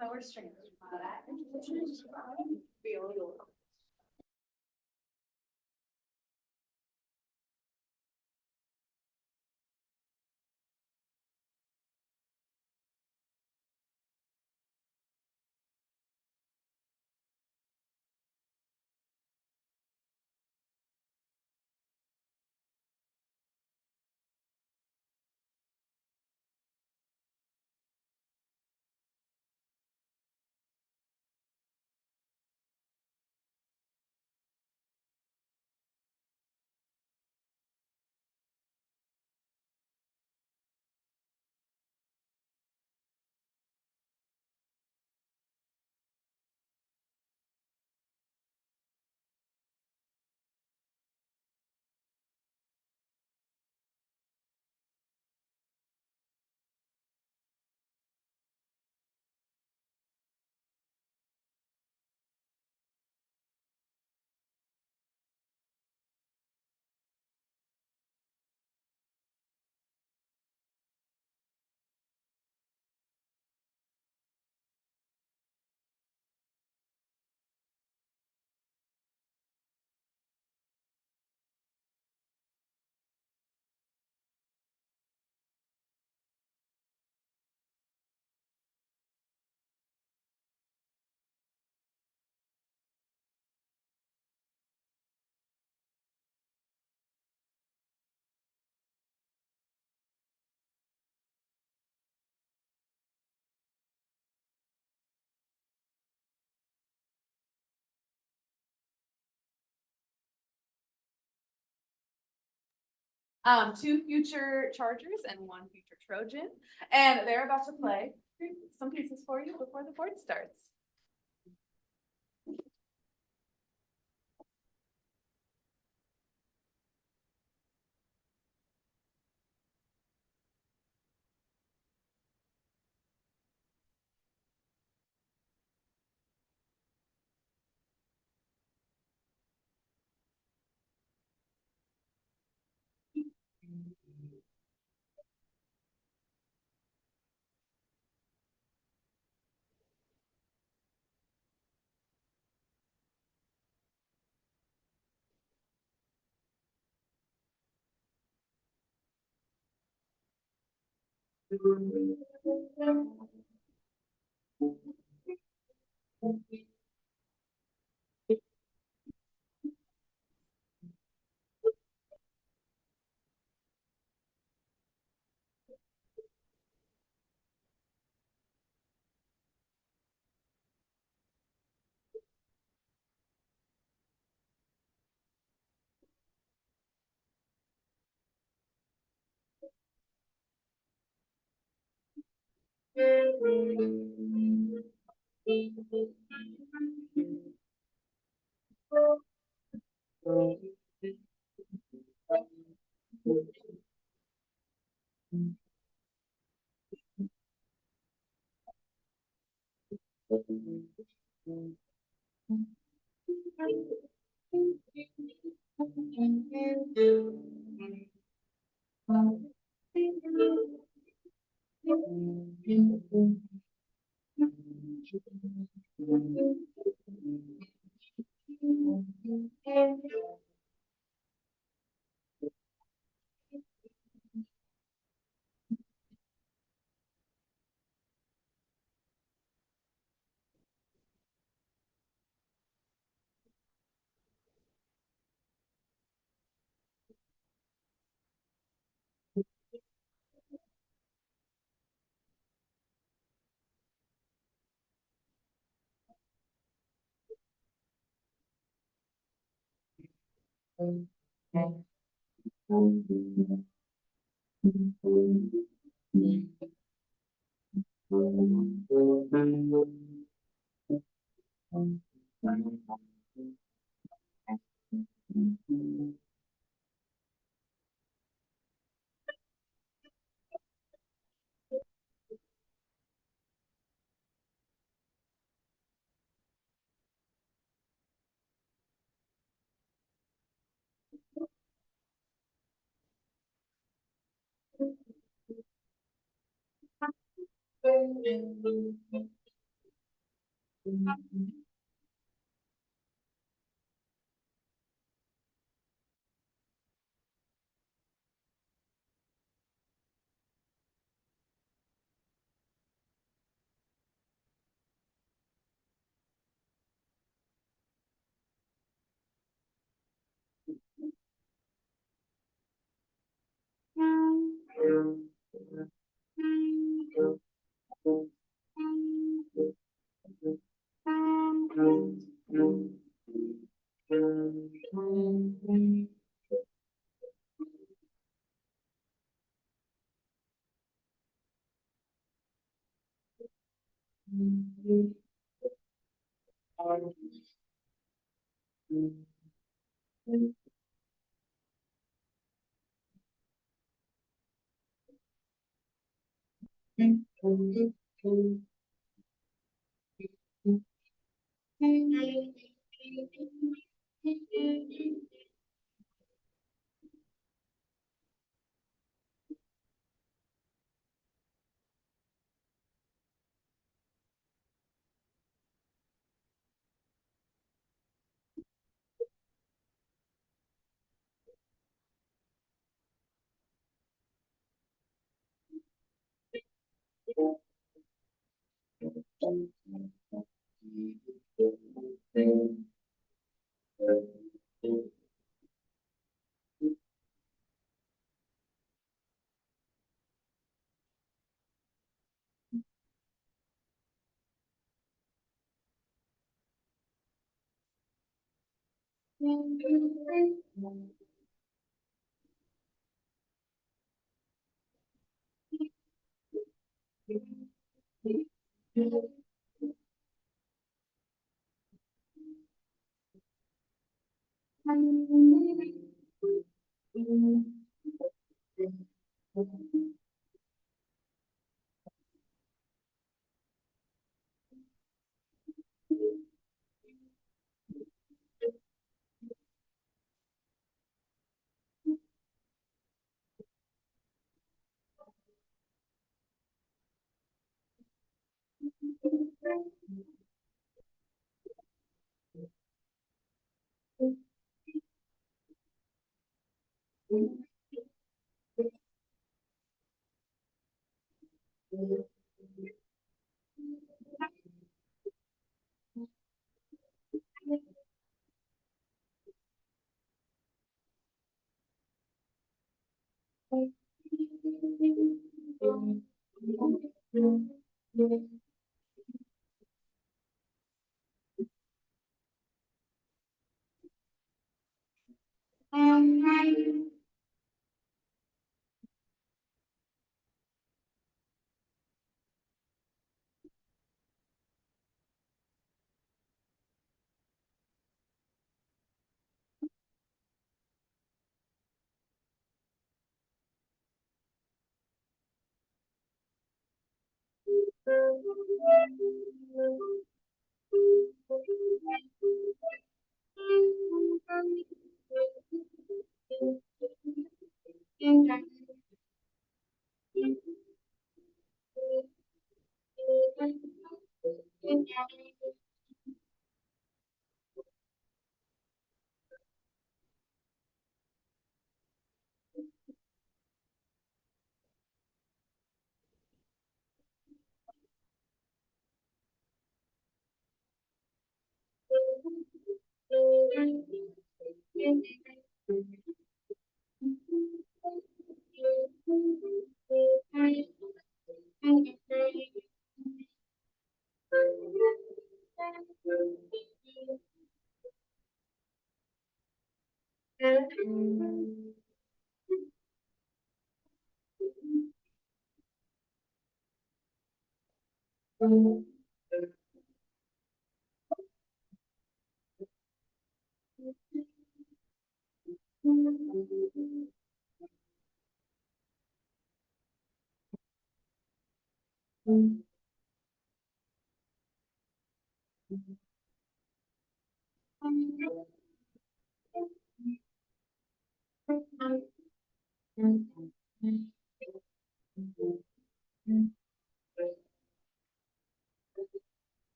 Power strength. Two future Chargers and one future Trojan, and they're about to play some pieces for you before the board starts.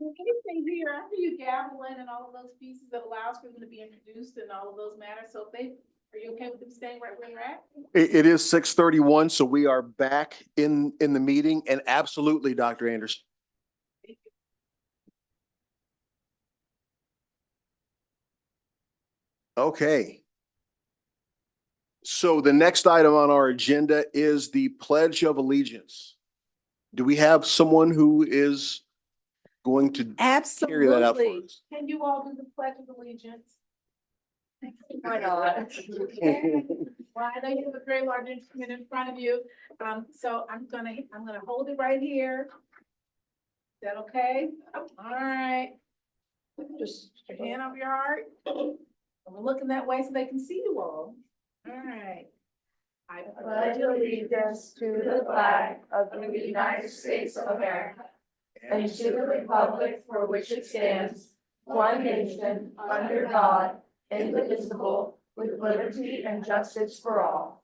Anything here after you gavel in and all of those pieces that allows for them to be introduced and all of those matters. So if they, are you okay with them staying right where you're at? It is 6:31, so we are back in the meeting, and absolutely, Dr. Anderson. Okay. So the next item on our agenda is the Pledge of Allegiance. Do we have someone who is going to carry that out for Absolutely. us? Can you all do the Pledge of Allegiance? Why not? Well, I know you have a very large instrument in front of you. So I'm gonna hold it right here. Is that okay? All right. Just put your hand over your heart. And we're looking that way so they can see you all. All right. I Pledge allegiance to the flag of the United States of America and to the republic for which it stands, one nation, under God, indivisible, with liberty and justice for all.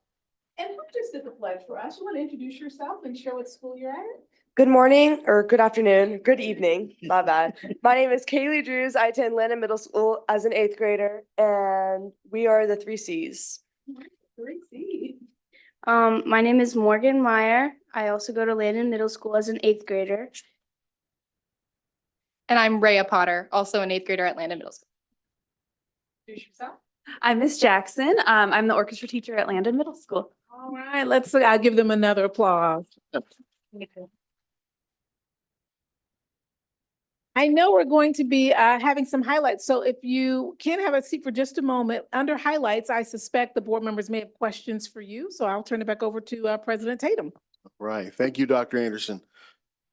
And who just did the pledge for us? You want to introduce yourself and share what school you're at? Good morning, or good afternoon, good evening, my bad. My name is Kaylee Drews. I attend Landon Middle School as an 8th grader, and we are the 3 Cs. Great, see. My name is Morgan Meyer. I also go to Landon Middle School as an 8th grader. And I'm Rhea Potter, also an 8th grader at Landon Middle School. Introduce yourself. I'm Miss Jackson. I'm the orchestra teacher at Landon Middle School. All right, I'll give them another applause. I know we're going to be having some highlights, so if you can have a seat for just a moment, under highlights, I suspect the board members may have questions for you, so I'll turn it back over to President Tatum. Right. Thank you, Dr. Anderson.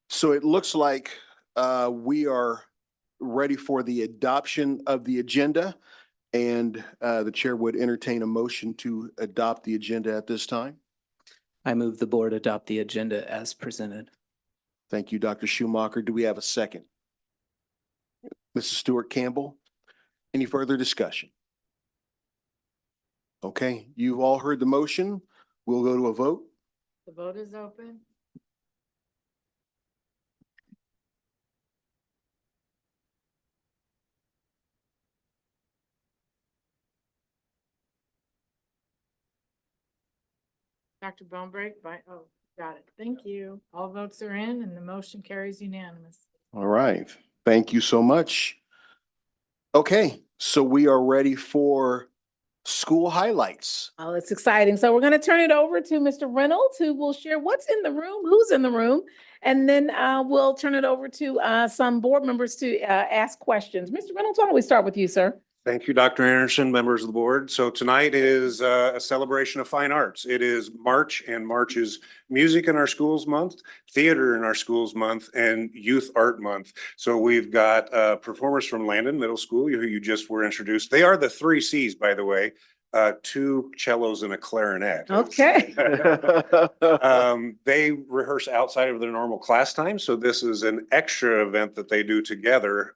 So it looks like we are ready for the adoption of the agenda, and the chair would entertain a motion to adopt the agenda at this time. I move the board adopt the agenda as presented. Thank you, Dr. Schumacher. Do we have a second? Mrs. Stewart Campbell, any further discussion? Okay, you've all heard the motion. We'll go to a vote. The vote is open. Dr. Bonebrake, got it. Thank you. All votes are in and the motion carries unanimous. All right, thank you so much. Okay, so we are ready for school highlights. Oh, it's exciting. So we're going to turn it over to Mr. Reynolds, who will share what's in the room, who's in the room, and then we'll turn it over to some board members to ask questions. Mr. Reynolds, why don't we start with you, sir? Thank you, Dr. Anderson, members of the board. So tonight is a celebration of fine arts. It is March, and March is Music in Our Schools Month, Theater in Our Schools Month, and Youth Art Month. So we've got performers from Landon Middle School, who you just were introduced. They are the 3 Cs, by the way, 2 cellos and a clarinet. Okay. They rehearse outside of their normal class time, so this is an extra event that they do together.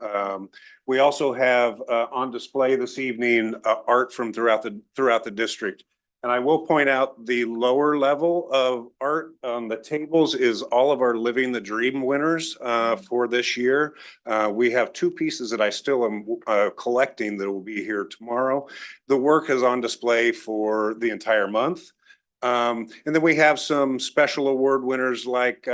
We also have on display this evening art from throughout the district. And I will point out the lower level of art on the tables is all of our Living the Dream winners for this year. We have 2 pieces that I still am collecting that will be here tomorrow. The work is on display for the entire month. And then we have some special award winners like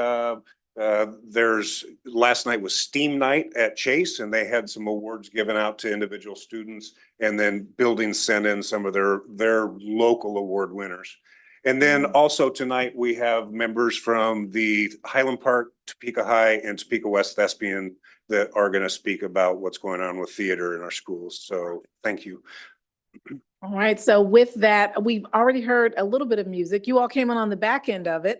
there's last night was STEAM night at Chase, and they had some awards given out to individual students, and then buildings sent in some of their local award winners. And then also tonight we have members from the Highland Park, Topeka High, and Topeka West Thespian that are going to speak about what's going on with theater in our schools. So thank you. All right, so with that, we've already heard a little bit of music. You all came in on the back end of it.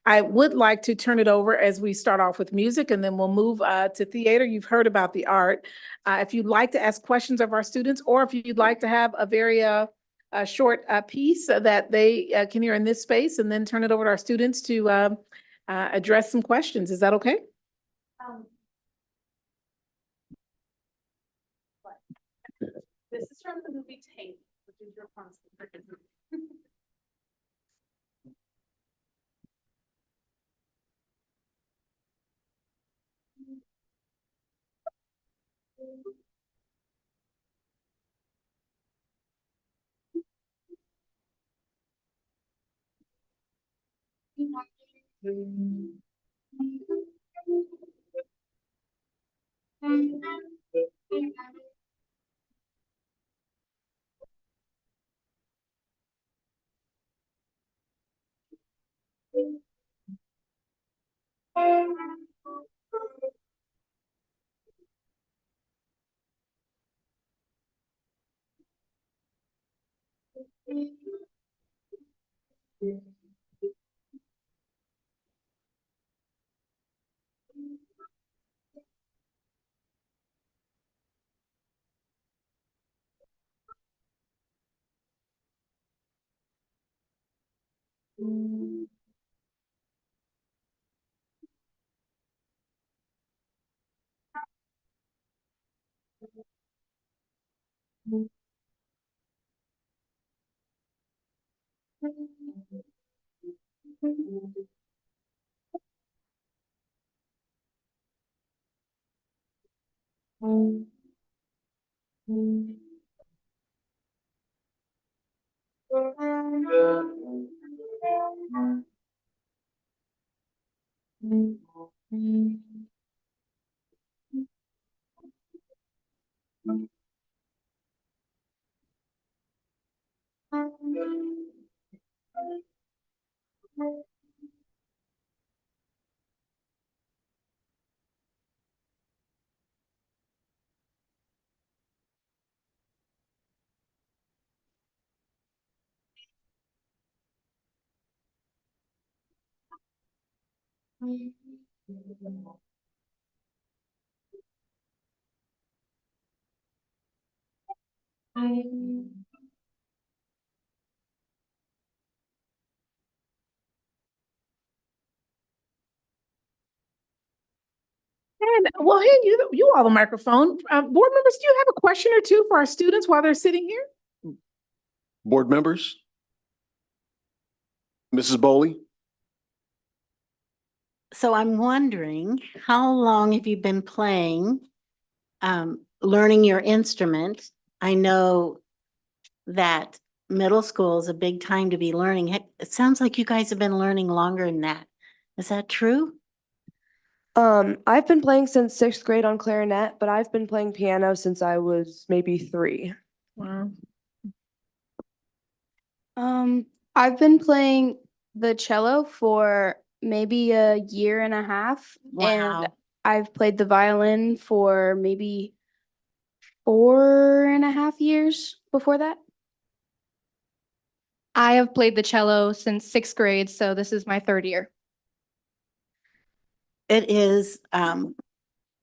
I would like to turn it over as we start off with music, and then we'll move to theater. You've heard about the art. If you'd like to ask questions of our students, or if you'd like to have a very short piece that they can hear in this space, and then turn it over to our students to address some questions. Is that okay? This is from the movie Tank, which is your constant. And we'll hand you all the microphone. Board members, do you have a question or two for our students while they're sitting here? Board members? Mrs. Bowley? So I'm wondering, how long have you been playing, learning your instrument? I know that middle school is a big time to be learning. Heck, it sounds like you guys have been learning longer than that. Is that true? I've been playing since 6th grade on clarinet, but I've been playing piano since I was maybe 3. Wow. I've been playing the cello for maybe a year and a half, and Wow. I've played the violin for maybe 4.5 years before that. I have played the cello since 6th grade, so this is my 3rd year. It is,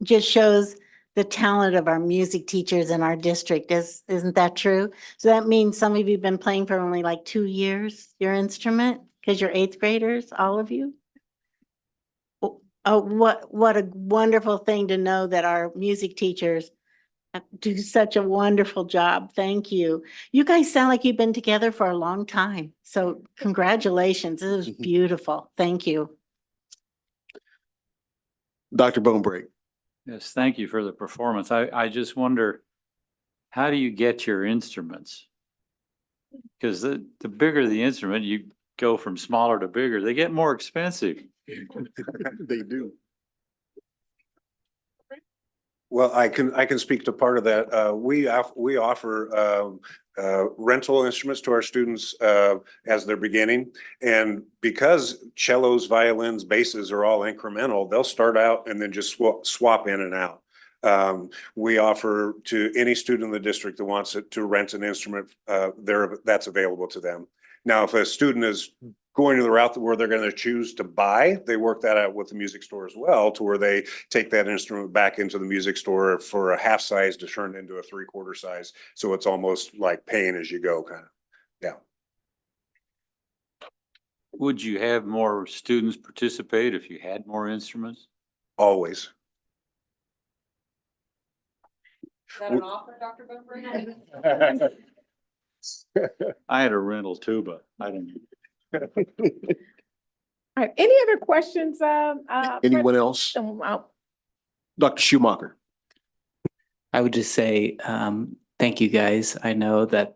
just shows the talent of our music teachers in our district. Isn't that true? So that means some of you have been playing for only like 2 years, your instrument, because you're 8th graders, all of you? Oh, what a wonderful thing to know that our music teachers do such a wonderful job. Thank you. You guys sound like you've been together for a long time. So congratulations. This is beautiful. Thank you. Dr. Bonebreak? Yes, thank you for the performance. I just wonder, how do you get your instruments? Because the bigger the instrument, you go from smaller to bigger, they get more expensive. They do. Well, I can speak to part of that. We offer rental instruments to our students as they're beginning. And because cellos, violins, basses are all incremental, they'll start out and then just swap in and out. We offer to any student in the district that wants to rent an instrument, that's available to them. Now, if a student is going to the route where they're going to choose to buy, they work that out with the music store as well, to where they take that instrument back into the music store for a half size to turn into a 3/4 size. So it's almost like paying as you go, kind of. Yeah. Would you have more students participate if you had more instruments? Always. Is that an offer, Dr. Bumper? I had a rental too, but I didn't. All right, any other questions? Anyone else? Dr. Schumacher? I would just say, thank you guys. I know that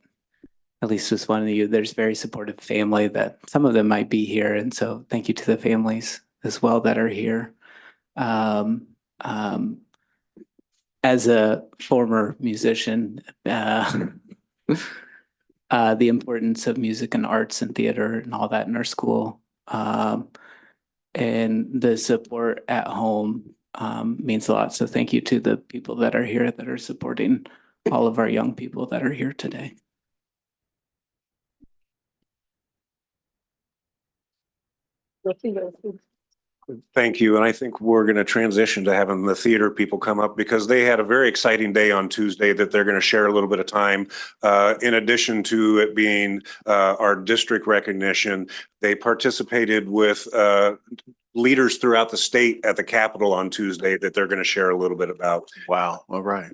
at least with one of you, there's very supportive family that some of them might be here. And so thank you to the families as well that are here. Um, as a former musician, the importance of music and arts and theater and all that in our school, and the support at home means a lot. So thank you to the people that are here that are supporting all of our young people that are here today. Thank you. And I think we're going to transition to having the theater people come up because they had a very exciting day on Tuesday that they're going to share a little bit of time. In addition to it being our district recognition, they participated with leaders throughout the state at the Capitol on Tuesday that they're going to share a little bit about. Wow. All right.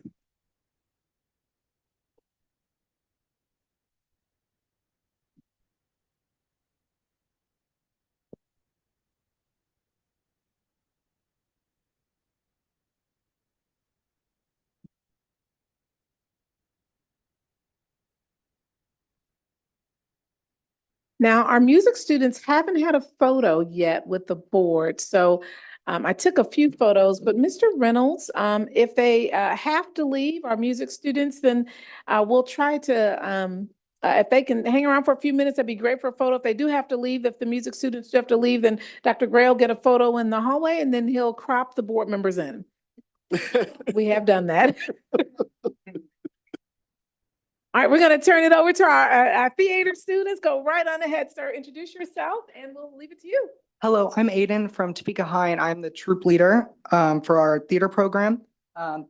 Now, our music students haven't had a photo yet with the board, so I took a few photos, but Mr. Reynolds, if they have to leave, our music students, then we'll try to, if they can hang around for a few minutes, that'd be great for a photo. If they do have to leave, if the music students do have to leave, then Dr. Gray will get a photo in the hallway and then he'll crop the board members in. We have done that. All right, we're going to turn it over to our theater students. Go right on ahead, sir. Introduce yourself and we'll leave it to you. Hello, I'm Aiden from Topeka High, and I'm the troop leader for our theater program.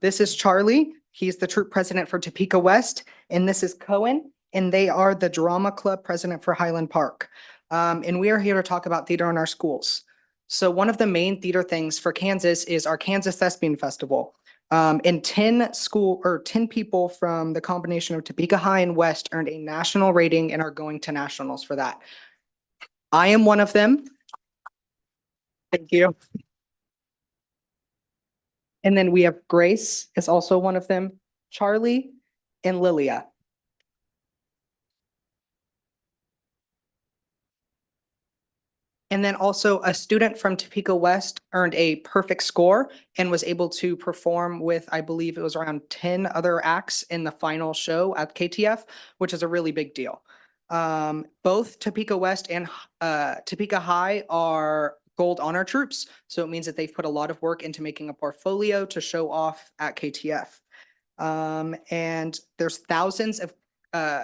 This is Charlie. He's the troop president for Topeka West, and this is Cohen, and they are the drama club president for Highland Park. And we are here to talk about theater in our schools. So one of the main theater things for Kansas is our Kansas Thespian Festival. And 10 people from the combination of Topeka High and West earned a national rating and are going to nationals for that. I am one of them. Thank you. And then we have Grace is also one of them, Charlie and Lilia. And then also a student from Topeka West earned a perfect score and was able to perform with, I believe it was around 10 other acts in the final show at KTF, which is a really big deal. Both Topeka West and Topeka High are gold honor troops. So it means that they've put a lot of work into making a portfolio to show off at KTF. And there's thousands of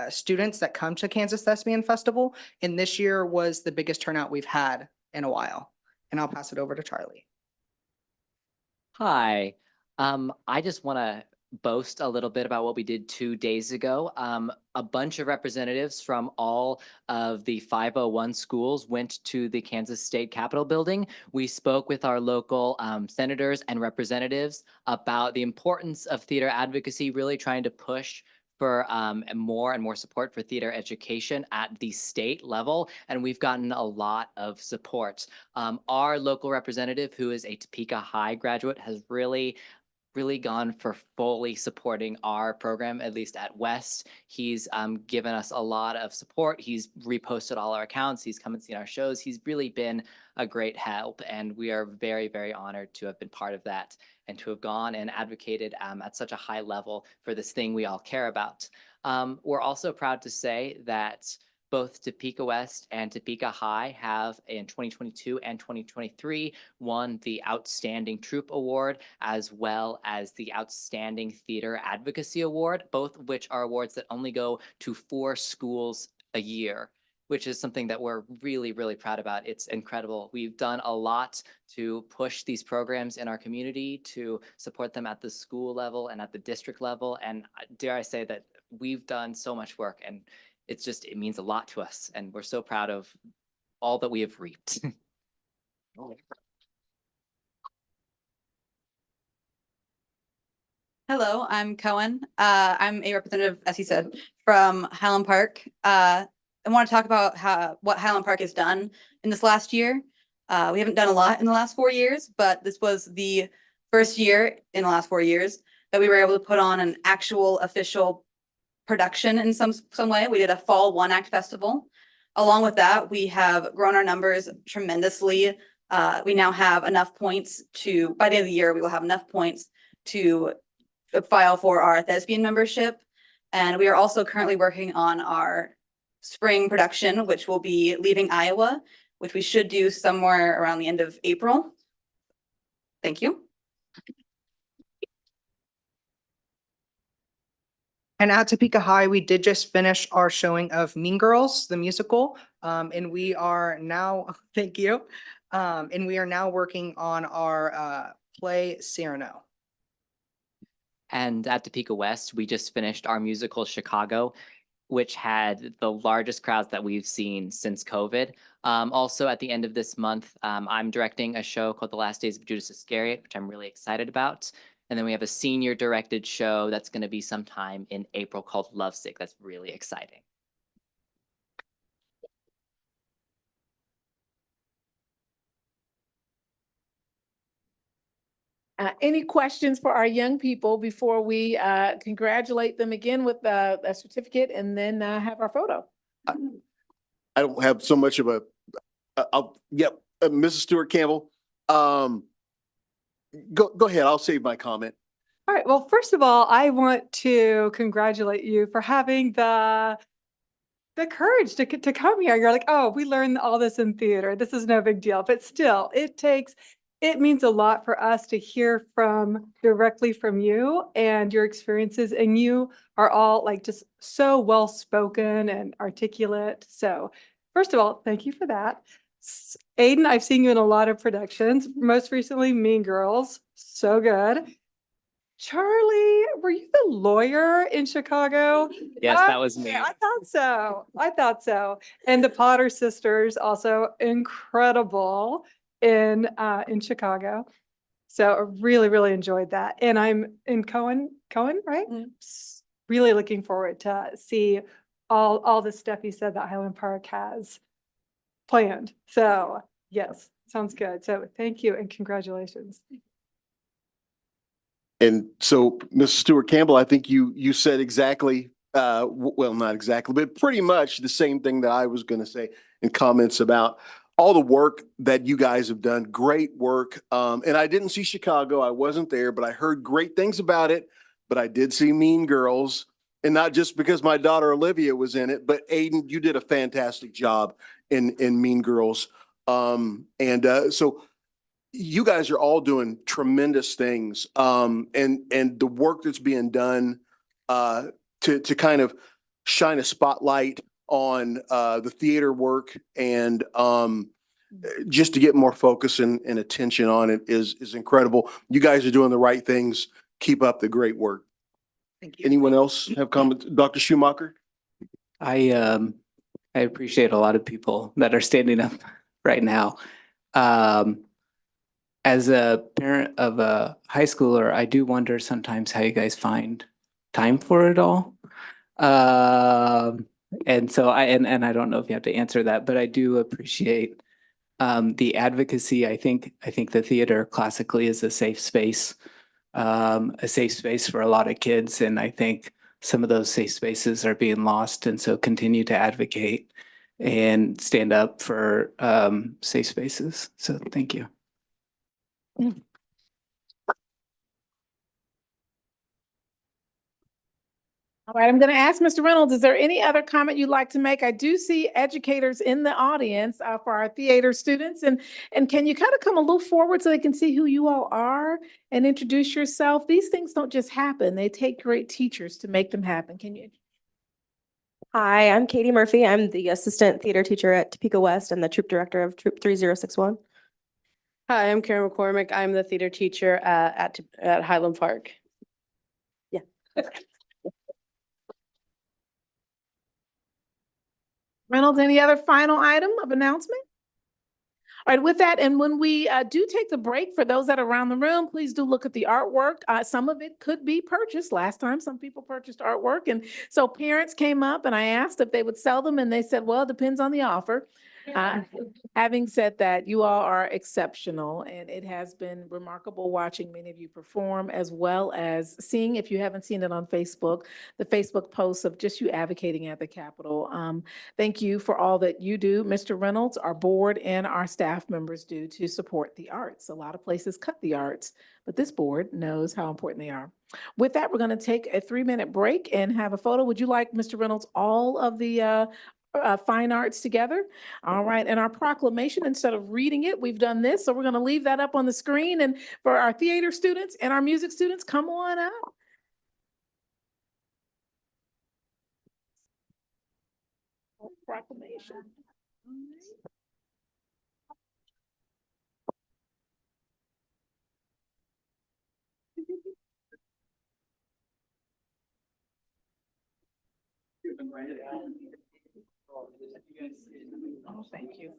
students that come to Kansas Thespian Festival, and this year was the biggest turnout we've had in a while. And I'll pass it over to Charlie. Hi, I just want to boast a little bit about what we did 2 days ago. A bunch of representatives from all of the 501 schools went to the Kansas State Capitol building. We spoke with our local senators and representatives about the importance of theater advocacy, really trying to push for more and more support for theater education at the state level, and we've gotten a lot of support. Our local representative, who is a Topeka High graduate, has really gone for fully supporting our program, at least at West. He's given us a lot of support. He's reposted all our accounts. He's come and seen our shows. He's really been a great help, and we are very, very honored to have been part of that and to have gone and advocated at such a high level for this thing we all care about. We're also proud to say that both Topeka West and Topeka High have in 2022 and 2023 won the Outstanding Troop Award as well as the Outstanding Theater Advocacy Award, both of which are awards that only go to 4 schools a year, which is something that we're really, really proud about. It's incredible. We've done a lot to push these programs in our community, to support them at the school level and at the district level. And dare I say that we've done so much work, and it means a lot to us, and we're so proud of all that we have reaped. Hello, I'm Cohen. I'm a representative, as he said, from Highland Park. I want to talk about what Highland Park has done in this last year. We haven't done a lot in the last 4 years, but this was the first year in the last 4 years that we were able to put on an actual official production in some way. We did a fall one act festival. Along with that, we have grown our numbers tremendously. We now have enough points to, by the end of the year, we will have enough points to file for our thespian membership. And we are also currently working on our spring production, which will be leaving Iowa, which we should do somewhere around the end of April. Thank you. And at Topeka High, we did just finish our showing of Mean Girls, the musical. And we are now, thank you. And we are now working on our play Cyrano. And at Topeka West, we just finished our musical Chicago, which had the largest crowds that we've seen since COVID. Also, at the end of this month, I'm directing a show called The Last Days of Judas Iscariot, which I'm really excited about. And then we have a senior directed show that's going to be sometime in April called Lovesick. That's really exciting. Any questions for our young people before we congratulate them again with a certificate and then have our photo? I don't have so much of a, Mrs. Stewart Campbell. Go ahead. I'll save my comment. All right. Well, first of all, I want to congratulate you for having the courage to come here. You're like, oh, we learned all this in theater. This is no big deal. But still, it means a lot for us to hear directly from you and your experiences. And you are all like just so well spoken and articulate. So first of all, thank you for that. Aiden, I've seen you in a lot of productions, most recently Mean Girls. So good. Charlie, were you the lawyer in Chicago? Yes, that was me. I thought so. And the Potter sisters, also incredible in Chicago. So I really, really enjoyed that. And I'm in Cohen, right? Really looking forward to see all the stuff you said that Highland Park has planned. So yes, sounds good. So thank you and congratulations. And so, Mrs. Stewart Campbell, I think you said exactly, well, not exactly, but pretty much the same thing that I was going to say in comments about all the work that you guys have done. Great work. And I didn't see Chicago. I wasn't there, but I heard great things about it. But I did see Mean Girls, and not just because my daughter Olivia was in it, but Aiden, you did a fantastic job in Mean Girls. So you guys are all doing tremendous things. And the work that's being done to kind of shine a spotlight on the theater work and just to get more focus and attention on it is incredible. You guys are doing the right things. Keep up the great work. Thank you. Anyone else have comments? Dr. Schumacher? I appreciate a lot of people that are standing up right now. As a parent of a high schooler, I do wonder sometimes how you guys find time for it all. And so I don't know if you have to answer that, but I do appreciate the advocacy. I think the theater classically is a safe space for a lot of kids. And I think some of those safe spaces are being lost. And so continue to advocate and stand up for safe spaces. So thank you. All right, I'm going to ask Mr. Reynolds, is there any other comment you'd like to make? I do see educators in the audience for our theater students. And can you kind of come a little forward so they can see who you all are and introduce yourself? These things don't just happen. They take great teachers to make them happen. Can you? Hi, I'm Katie Murphy. I'm the assistant theater teacher at Topeka West and the troop director of Troop 3061. Hi, I'm Karen McCormick. I'm the theater teacher at Highland Park. Yeah. Reynolds, any other final item of announcement? All right, with that, and when we do take the break, for those that are around the room, please do look at the artwork. Some of it could be purchased. Last time, some people purchased artwork. And so parents came up and I asked if they would sell them. And they said, well, it depends on the offer. Having said that, you all are exceptional, and it has been remarkable watching many of you perform, as well as seeing, if you haven't seen it on Facebook, the Facebook posts of just you advocating at the Capitol. Thank you for all that you do, Mr. Reynolds, our board, and our staff members do to support the arts. A lot of places cut the arts, but this board knows how important they are. With that, we're going to take a 3-minute break and have a photo. Would you like, Mr. Reynolds, all of the fine arts together? All right, and our proclamation, instead of reading it, we've done this, so we're going to leave that up on the screen. And for our theater students and our music students, come on up. Proclamation. Oh, thank you.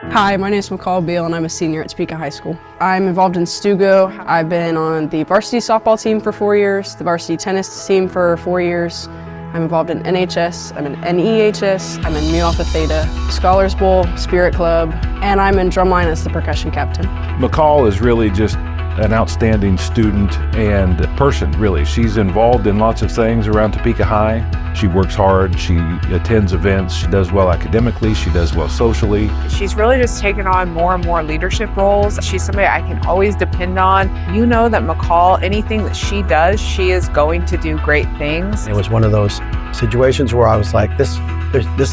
Hi, my name is McCall Beal and I'm a senior at Topeka High School. I'm involved in Stugo. I've been on the varsity softball team for 4 years, the varsity tennis team for 4 years. I'm involved in NHS, I'm in NEHS, I'm in Mu Alpha Theta, Scholars Bowl, Spirit Club, and I'm in drumline as the percussion captain. McCall is really just an outstanding student and person, really. She's involved in lots of things around Topeka High. She works hard, she attends events, she does well academically, she does well socially. She's really just taken on more and more leadership roles. She's somebody I can always depend on. You know that McCall, anything that she does, she is going to do great things. It was one of those situations where I was like, this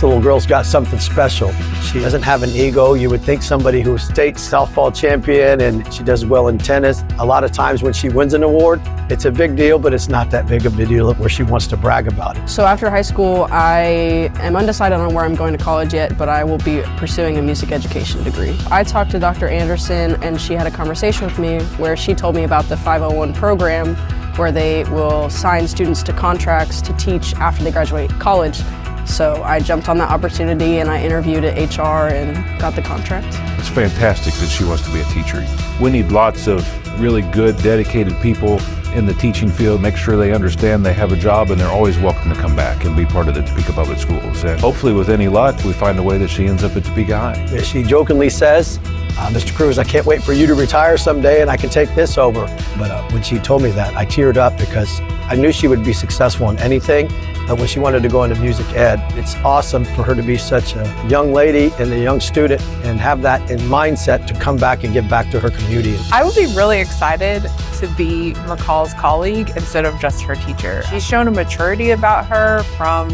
little girl's got something special. She doesn't have an ego. You would think somebody who's state softball champion and she does well in tennis. A lot of times when she wins an award, it's a big deal, but it's not that big of a deal where she wants to brag about it. So after high school, I am undecided on where I'm going to college yet, but I will be pursuing a music education degree. I talked to Dr. Anderson and she had a conversation with me where she told me about the 501 program where they will sign students to contracts to teach after they graduate college. So I jumped on that opportunity and I interviewed at HR and got the contract. It's fantastic that she wants to be a teacher. We need lots of really good, dedicated people in the teaching field, make sure they understand they have a job and they're always welcome to come back and be part of the Topeka Public Schools. And hopefully with any luck, we find a way that she ends up at Topeka High. She jokingly says, Mr. Cruz, I can't wait for you to retire someday and I can take this over. But when she told me that, I teared up because I knew she would be successful in anything. But when she wanted to go into music ed, it's awesome for her to be such a young lady and a young student and have that in mindset to come back and give back to her community. I would be really excited to be McCall's colleague instead of just her teacher. She's shown a maturity about her from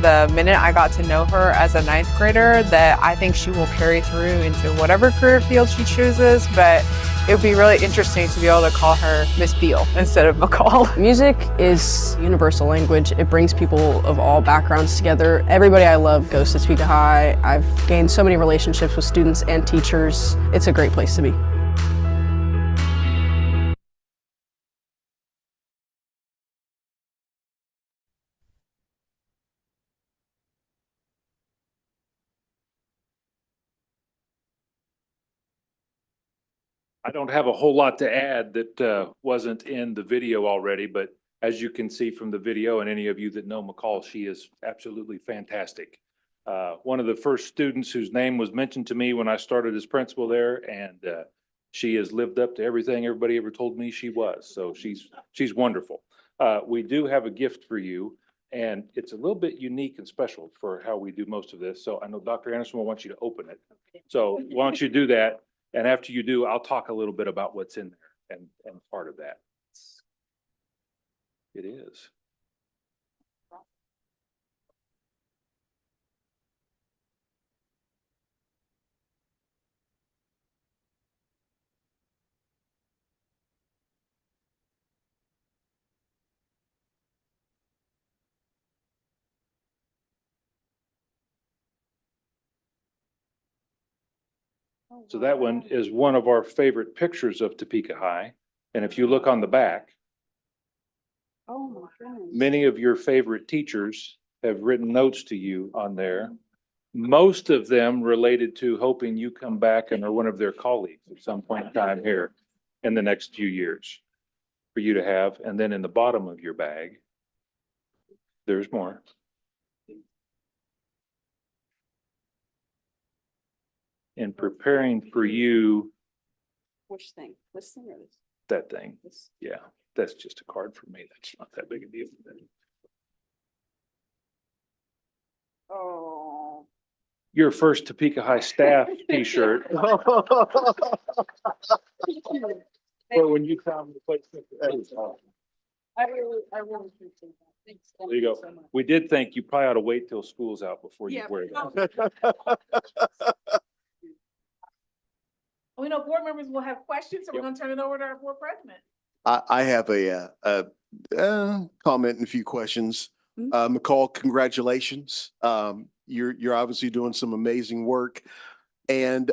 the minute I got to know her as a ninth grader that I think she will carry through into whatever career field she chooses, but it would be really interesting to be able to call her Miss Beal instead of McCall. Music is universal language. It brings people of all backgrounds together. Everybody I love goes to Topeka High. I've gained so many relationships with students and teachers. It's a great place to be. I don't have a whole lot to add that wasn't in the video already, but as you can see from the video, and any of you that know McCall, she is absolutely fantastic. One of the first students whose name was mentioned to me when I started as principal there, and she has lived up to everything everybody ever told me she was. So she's wonderful. We do have a gift for you, and it's a little bit unique and special for how we do most of this. So I know Dr. Anderson will want you to open it. So why don't you do that? And after you do, I'll talk a little bit about what's in there and part of that. It is. So that one is one of our favorite pictures of Topeka High. And if you look on the back, Oh my goodness. many of your favorite teachers have written notes to you on there. Most of them related to hoping you come back and are one of their colleagues at some point in time here in the next few years for you to have. And then in the bottom of your bag, there's more. In preparing for you, Which thing? This thing or this? that thing, yeah, that's just a card for me. That's not that big a deal. Oh. Your first Topeka High staff t-shirt. Well, when you come to play. I really appreciate that. Thanks. There you go. So much. We did think you probably ought to wait till school's out before you Yeah. wear that. We know board members will have questions, so we're gonna turn it over to our board president. I have a comment and a few questions. McCall, congratulations. You're obviously doing some amazing work. And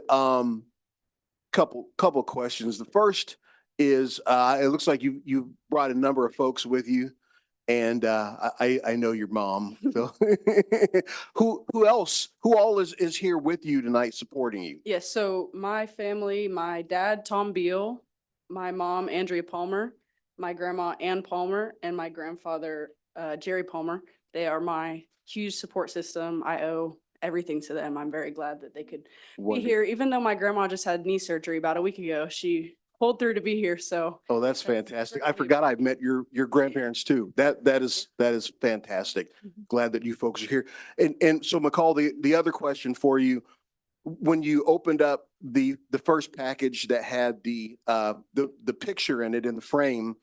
couple questions. The first is it looks like you brought a number of folks with you, and I know your mom. So who all is here with you tonight supporting you? Yes, so my family, my dad, Tom Beal, my mom, Andrea Palmer, my grandma, Ann Palmer, and my grandfather, Jerry Palmer. They are my huge support system. I owe everything to them. I'm very glad that they could be here, even though my grandma just had knee surgery about a week ago. She pulled through to be here, so. Oh, that's fantastic. I forgot I met your grandparents too. That is fantastic. Glad that you folks are here. And so McCall, the other question for you, when you opened up the first package that had the picture in it in the frame,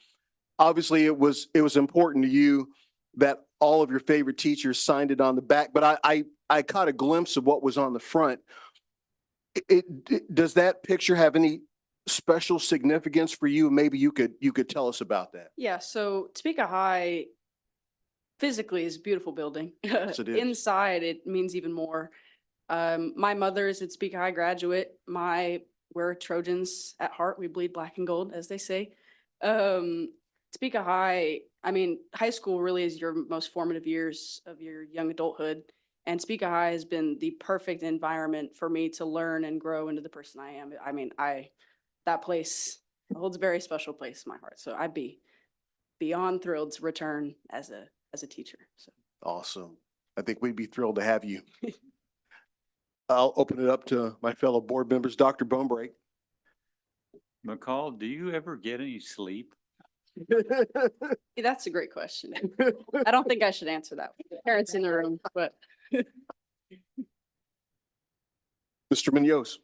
obviously it was important to you that all of your favorite teachers signed it on the back, but I caught a glimpse of what was on the front. Does that picture have any special significance for you? Maybe you could tell us about that. Yeah, so Topeka High physically is a beautiful building. Yes, it is. Inside, it means even more. My mother is a Topeka High graduate. We're Trojans at heart. We bleed black and gold, as they say. Topeka High, I mean, high school really is your most formative years of your young adulthood. And Topeka High has been the perfect environment for me to learn and grow into the person I am. I mean, that place holds a very special place in my heart. So I'd be beyond thrilled to return as a teacher. So Awesome. I think we'd be thrilled to have you. I'll open it up to my fellow board members. Dr. Bonebreak. McCall, do you ever get any sleep? that's a great question. I don't think I should answer that with the parents in the room, but Mr. Munoz.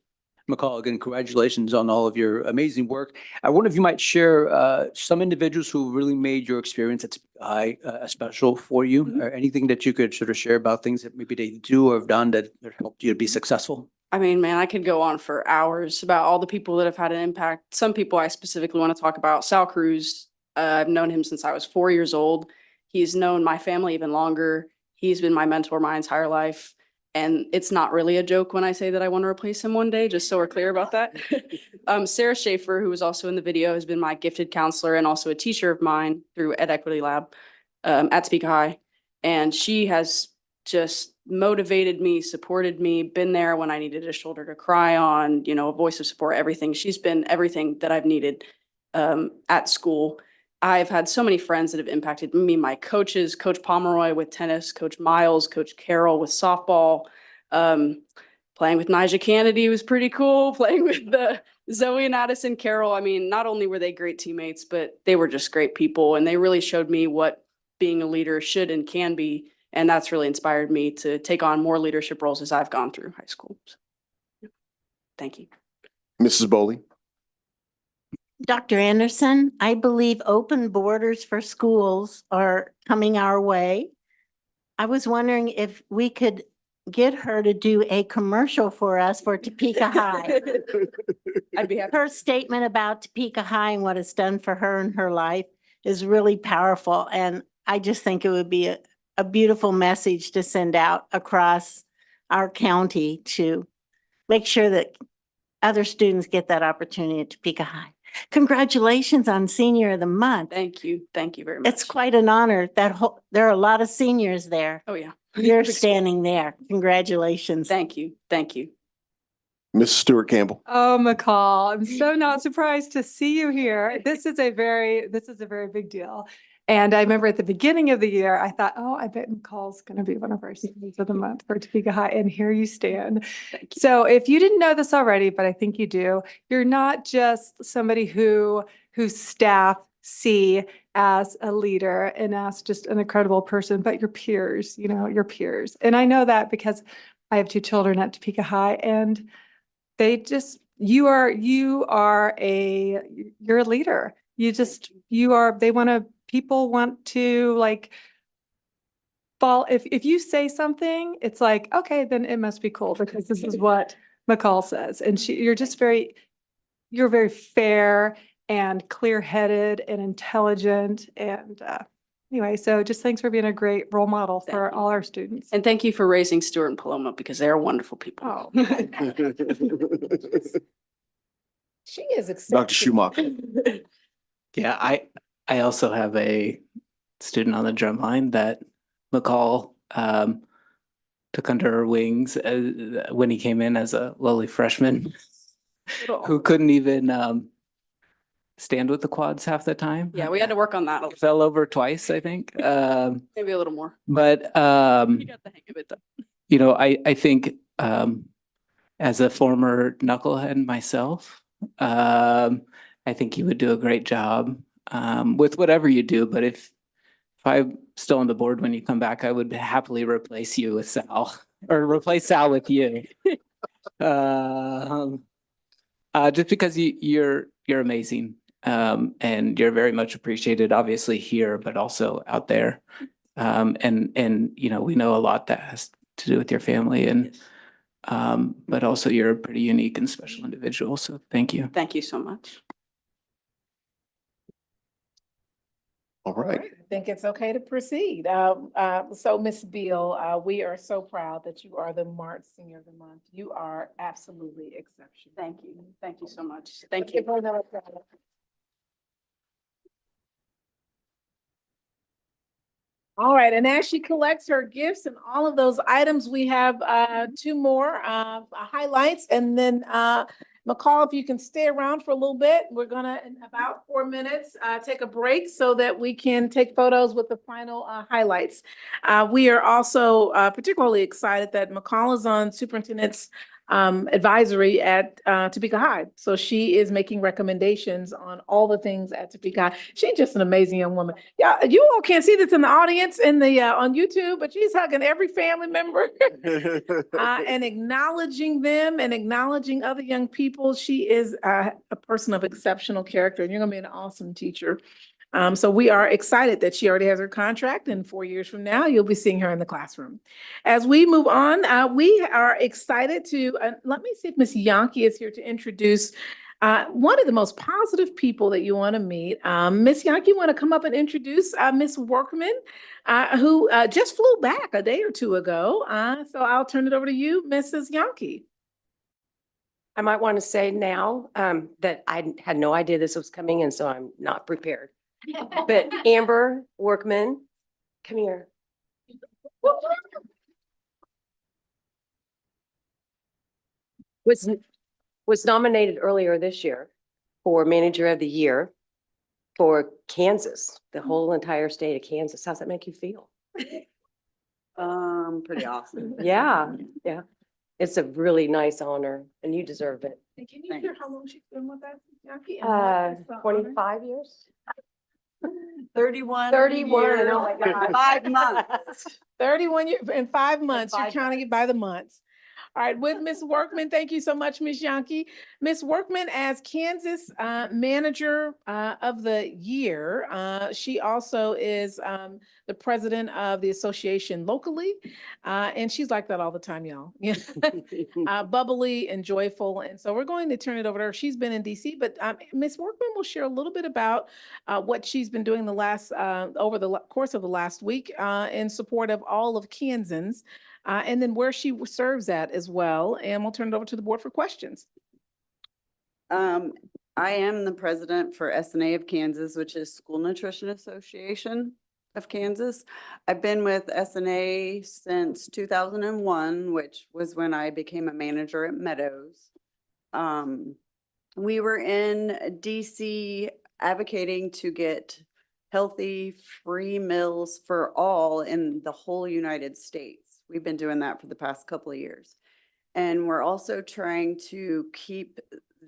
McCall, again, congratulations on all of your amazing work. I wonder if you might share some individuals who really made your experience at High special for you, or anything that you could sort of share about things that maybe they do or have done that helped you to be successful. I mean, man, I could go on for hours about all the people that have had an impact. Some people I specifically want to talk about. Sal Cruz, I've known him since I was 4 years old. He's known my family even longer. He's been my mentor my entire life. And it's not really a joke when I say that I want to replace him one day, just so we're clear about that. Sarah Schaefer, who was also in the video, has been my gifted counselor and also a teacher of mine through Ed Equity Lab at Topeka High. And she has just motivated me, supported me, been there when I needed a shoulder to cry on, you know, a voice of support, everything. She's been everything that I've needed at school. I've had so many friends that have impacted me, my coaches, Coach Pomeroy with tennis, Coach Miles, Coach Carroll with softball. Playing with Nija Kennedy was pretty cool. Playing with Zoe and Addison Carroll. I mean, not only were they great teammates, but they were just great people. And they really showed me what being a leader should and can be. And that's really inspired me to take on more leadership roles as I've gone through high school. So, thank you. Mrs. Bowley. Dr. Anderson, I believe open borders for schools are coming our way. I was wondering if we could get her to do a commercial for us for Topeka High. I'd be happy. Her statement about Topeka High and what it's done for her in her life is really powerful. And I just think it would be a beautiful message to send out across our county to make sure that other students get that opportunity at Topeka High. Congratulations on Senior of the Month. Thank you. Thank you very much. It's quite an honor. There are a lot of seniors there. Oh, yeah. You're standing there. Congratulations. Thank you. Thank you. Mrs. Stewart Campbell. Oh, McCall, I'm so not surprised to see you here. This is a very big deal. And I remember at the beginning of the year, I thought, oh, I bet McCall's going to be one of our seniors of the month for Topeka High. And here you stand. Thank you. So if you didn't know this already, but I think you do, you're not just somebody whose staff see as a leader and as just an incredible person, but your peers, your peers. And I know that because I have 2 children at Topeka High, and you're a leader. People want to fall. If you say something, it's like, okay, then it must be cool because this is what McCall says. And you're very fair and clear-headed and intelligent. And anyway, so just thanks for being a great role model for all our students. And thank you for raising Stuart and Paloma because they are wonderful people. Oh. She is exceptional. Dr. Schumacher. Yeah, I also have a student on the drum line that McCall took under her wings when he came in as a lowly freshman who couldn't even stand with the quads half the time. Yeah, we had to work on that. Fell over twice, I think. Maybe a little more. But You got the hang of it though. I think as a former knucklehead myself, I think you would do a great job with whatever you do. But if I'm still on the board when you come back, I would happily replace you with Sal or replace Sal with you. Just because you're amazing and you're very much appreciated, obviously here, but also out there. And we know a lot that has to do with your family and but also you're a pretty unique and special individual. So thank you. Thank you so much. All right. I think it's okay to proceed. So Ms. Beal, we are so proud that you are the March Senior of the Month. You are absolutely exceptional. Thank you. Thank you so much. Thank you. Give her another round. All right, and as she collects her gifts and all of those items, we have 2 more highlights, and then McCall, if you can stay around for a little bit, we're gonna, in about 4 minutes, take a break so that we can take photos with the final highlights. We are also particularly excited that McCall is on Superintendent's advisory at Topeka High. So she is making recommendations on all the things at Topeka High. She's just an amazing young woman. Yeah, you all can't see this in the audience in the on YouTube, but she's hugging every family member and acknowledging them and acknowledging other young people. She is a person of exceptional character, and you're going to be an awesome teacher. So we are excited that she already has her contract, and 4 years from now, you'll be seeing her in the classroom. As we move on, we are excited to, let me see if Miss Yankee is here to introduce one of the most positive people that you want to meet. Miss Yankee, want to come up and introduce Miss Workman, who just flew back a day or two ago. So I'll turn it over to you, Mrs. Yankee. I might want to say now that I had no idea this was coming, and so I'm not prepared. But Amber Workman, come here. Was nominated earlier this year for Manager of the Year for Kansas, the whole entire state of Kansas. How's that make you feel? Pretty awesome. Yeah, yeah. It's a really nice honor, and you deserve it. And can you share how long she's been with us, Yankee? And what is the honor? 25 years? 31. 31, years, oh my God. 5 months. 31 years in 5 months. You're 5 counting it by the months. All right, with Miss Workman, thank you so much, Miss Yankee. Miss Workman, as Kansas Manager of the Year, she also is the president of the association locally, and she's like that all the time, y'all. Bubbly and joyful, and so we're going to turn it over to her. She's been in DC, but Miss Workman will share a little bit about what she's been doing the last over the course of the last week in support of all of Kansans. And then where she serves at as well. And we'll turn it over to the board for questions. I am the president for SNA of Kansas, which is School Nutrition Association of Kansas. I've been with SNA since 2001, which was when I became a manager at Meadows. We were in DC advocating to get healthy, free meals for all in the whole United States. We've been doing that for the past couple of years. And we're also trying to keep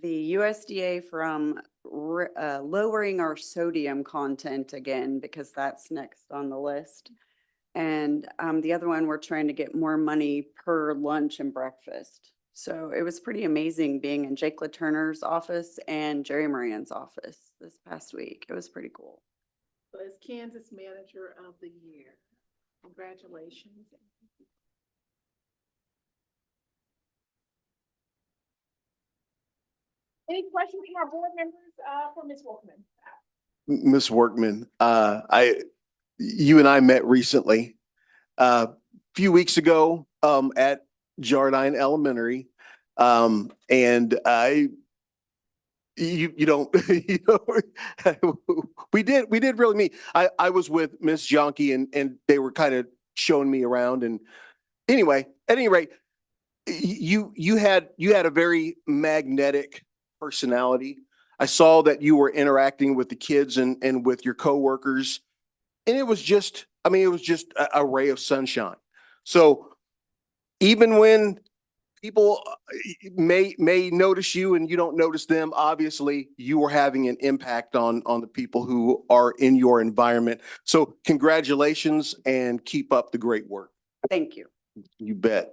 the USDA from lowering our sodium content again, because that's next on the list. And the other one, we're trying to get more money per lunch and breakfast. So it was pretty amazing being in Jake LaTurner's office and Jerry Moran's office this past week. It was pretty cool. So as Kansas Manager of the Year, congratulations. Any questions from our board members for Ms. Workman? Ms. Workman, you and I met recently, few weeks ago, at Jardine Elementary. You don't, we did really meet. I was with Miss Jonke and they were kind of showing me around, and anyway, at any rate, you had a very magnetic personality. I saw that you were interacting with the kids and with your coworkers, and it was just a ray of sunshine. So even when people may notice you and you don't notice them, obviously you are having an impact on the people who are in your environment. So congratulations and keep up the great work. Thank you. You bet.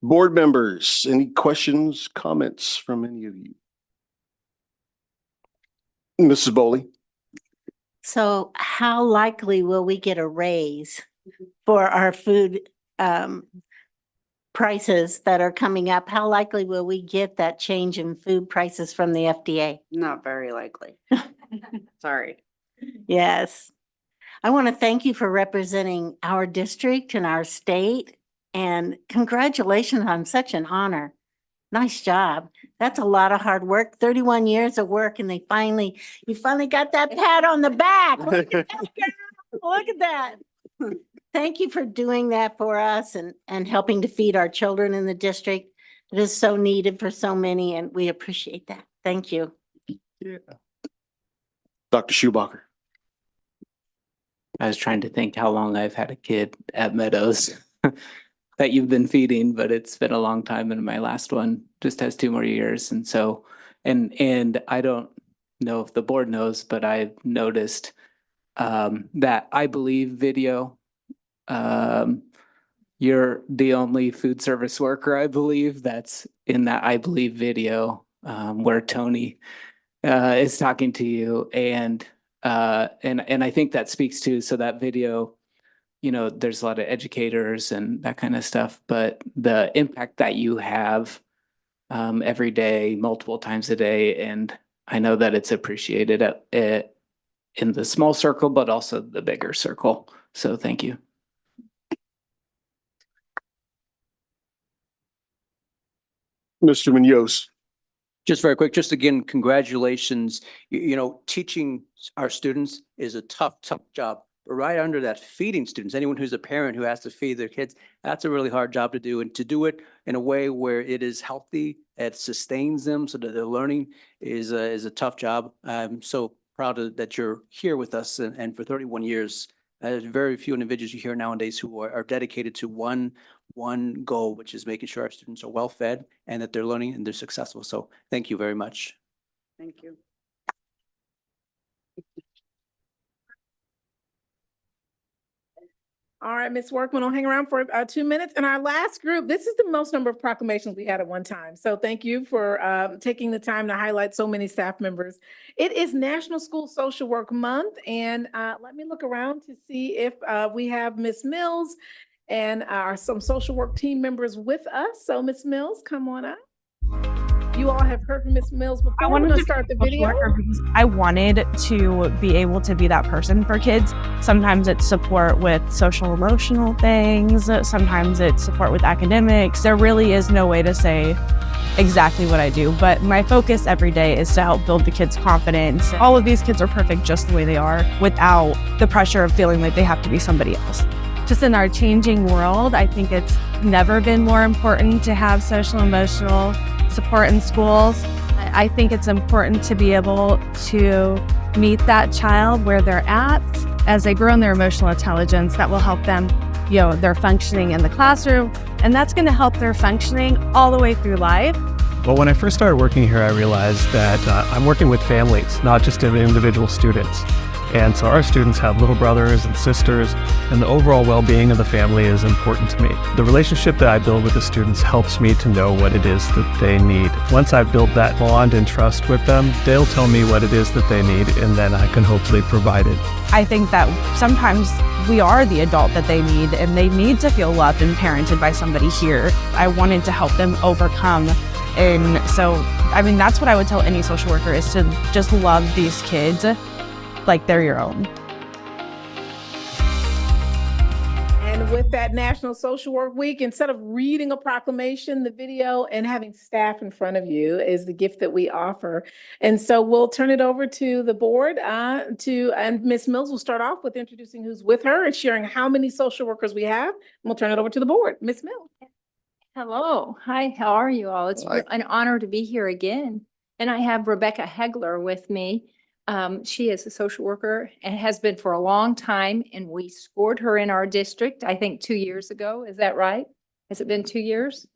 Board members, any questions, comments from any of you? Mrs. Bowley. So how likely will we get a raise for our food prices that are coming up? How likely will we get that change in food prices from the FDA? Not very likely. Sorry. Yes. I want to thank you for representing our district and our state, and congratulations on such an honor. Nice job. That's a lot of hard work, 31 years of work, and you finally got that pat on the back. Look at that, girl. Look at that. Thank you for doing that for us and helping to feed our children in the district. It is so needed for so many, and we appreciate that. Thank you. Yeah. Dr. Schubacher. I was trying to think how long I've had a kid at Meadows. that you've been feeding, but it's been a long time, and my last one just has 2 more years. And so, and I don't know if the board knows, but I've noticed that I Believe video. You're the only food service worker, I believe, that's in that I Believe video, where Tony is talking to you, and I think that speaks to, so that video, you know, there's a lot of educators and that kind of stuff, but the impact that you have every day, multiple times a day, and I know that it's appreciated in the small circle, but also the bigger circle. So thank you. Mr. Munoz. Just very quick, just again, congratulations. You know, teaching our students is a tough, tough job. But right under that, feeding students, anyone who's a parent who has to feed their kids, that's a really hard job to do. And to do it in a way where it is healthy, it sustains them so that their learning is a tough job. I'm so proud that you're here with us, and for 31 years. There's very few individuals you hear nowadays who are dedicated to one goal, which is making sure our students are well fed and that they're learning and they're successful. So thank you very much. Thank you. All right, Ms. Workman will hang around for 2 minutes. And our last group, this is the most number of proclamations we had at one time. So thank you for taking the time to highlight so many staff members. It is National School Social Work Month, and let me look around to see if we have Ms. Mills and some social work team members with us. So Ms. Mills, come on up. You all have heard from Ms. Mills before. We're going to start the video. I wanted to be able to be that person for kids. Sometimes it's support with social emotional things. Sometimes it's support with academics. There really is no way to say exactly what I do, but my focus every day is to help build the kids' confidence. All of these kids are perfect just the way they are, without the pressure of feeling like they have to be somebody else. Just in our changing world, I think it's never been more important to have social emotional support in schools. I think it's important to be able to meet that child where they're at as they grow in their emotional intelligence. That will help them, you know, their functioning in the classroom, and that's going to help their functioning all the way through life. Well, when I first started working here, I realized that I'm working with families, not just individual students. And so our students have little brothers and sisters, and the overall well-being of the family is important to me. The relationship that I build with the students helps me to know what it is that they need. Once I've built that bond and trust with them, they'll tell me what it is that they need, and then I can hopefully provide it. I think that sometimes we are the adult that they need, and they need to feel loved and parented by somebody here. I wanted to help them overcome. And so, I mean, that's what I would tell any social worker, is to just love these kids like they're your own. And with that National Social Work Week, instead of reading a proclamation, the video, and having staff in front of you is the gift that we offer. And so we'll turn it over to the board and Ms. Mills will start off with introducing who's with her and sharing how many social workers we have. And we'll turn it over to the board. Ms. Mills. Hello. Hi, how are you all? It's an honor to be here again. And I have Rebecca Hegler with me. She is a social worker and has been for a long time, and we scored her in our district, I think 2 years ago. Is that right? Has it been 2 years?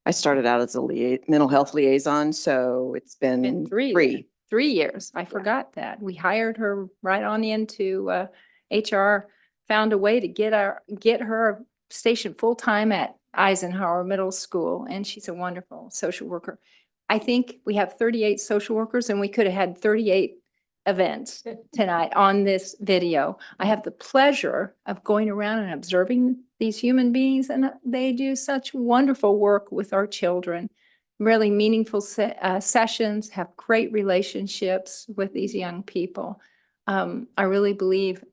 I started out as a mental health liaison, so it's been three. 3 years. I forgot that. We hired her right on into HR, found a way to get her stationed full-time at Eisenhower Middle School, and she's a wonderful social worker. I think we have 38 social workers, and we could have had 38 events tonight on this video. I have the pleasure of going around and observing these human beings, and they do such wonderful work with our children. Really meaningful sessions, have great relationships with these young people. I really believe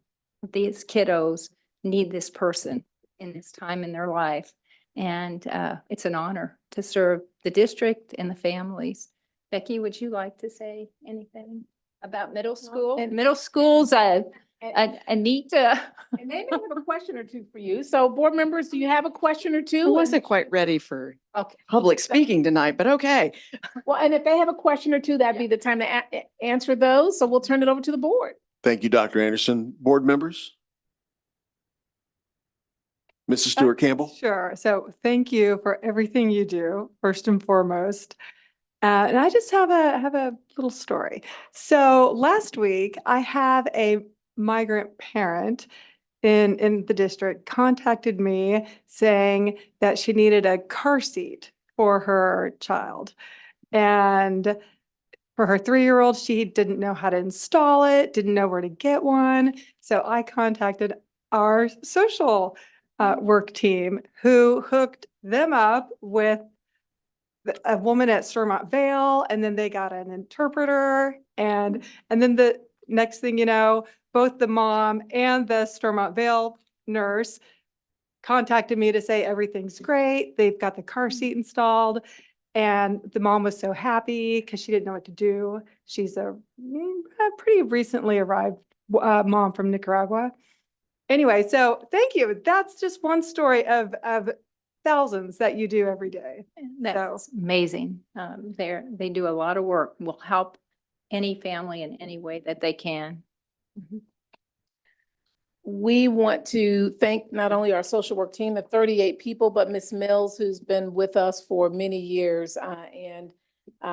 these kiddos need this person in this time in their life. And it's an honor to serve the district and the families. Becky, would you like to say anything about middle school? And middle school's a neat. And they may have a question or two for you. So board members, do you have a question or two? I wasn't quite ready for public speaking tonight, but okay. Well, and if they have a question or two, that'd be the time to answer those. So we'll turn it over to the board. Thank you, Dr. Anderson. Board members? Mrs. Stewart Campbell? Sure. So thank you for everything you do, first and foremost. And I just have a little story. So last week, I have a migrant parent in the district contacted me saying that she needed a car seat for her child. And for her 3-year-old, she didn't know how to install it, didn't know where to get one. So I contacted our social work team who hooked them up with a woman at Stormont Vale, and then they got an interpreter, and then the next thing you know, both the mom and the Stormont Vale nurse contacted me to say everything's great. They've got the car seat installed. And the mom was so happy because she didn't know what to do. She's a pretty recently arrived mom from Nicaragua. Anyway, so thank you. That's just one story of thousands that you do every day. That's amazing. They do a lot of work, will help any family in any way that they can. We want to thank not only our social work team of 38 people, but Miss Mills, who's been with us for many years. And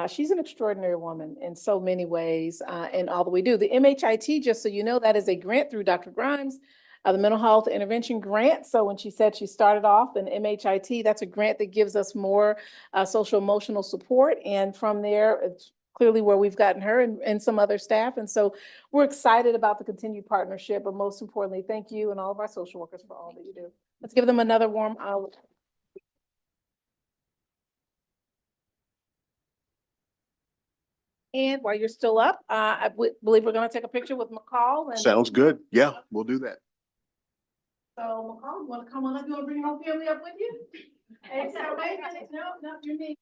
she's an extraordinary woman in so many ways in all that we do. The MHIT, just so you know, that is a grant through Dr. Grimes, the Mental Health Intervention Grant. So when she said she started off in MHIT, that's a grant that gives us more social emotional support. And from there, it's clearly where we've gotten her and some other staff. And so we're excited about the continued partnership, but most importantly, thank you and all of our social workers for all that you do. Let's give them another warm olive. And while you're still up, I believe we're going to take a picture with McCall. And Sounds good. Yeah, we'll do that. so McCall, you want to come on up? You want to bring your whole family up with you? Hey, so wait a minute. No, you're me.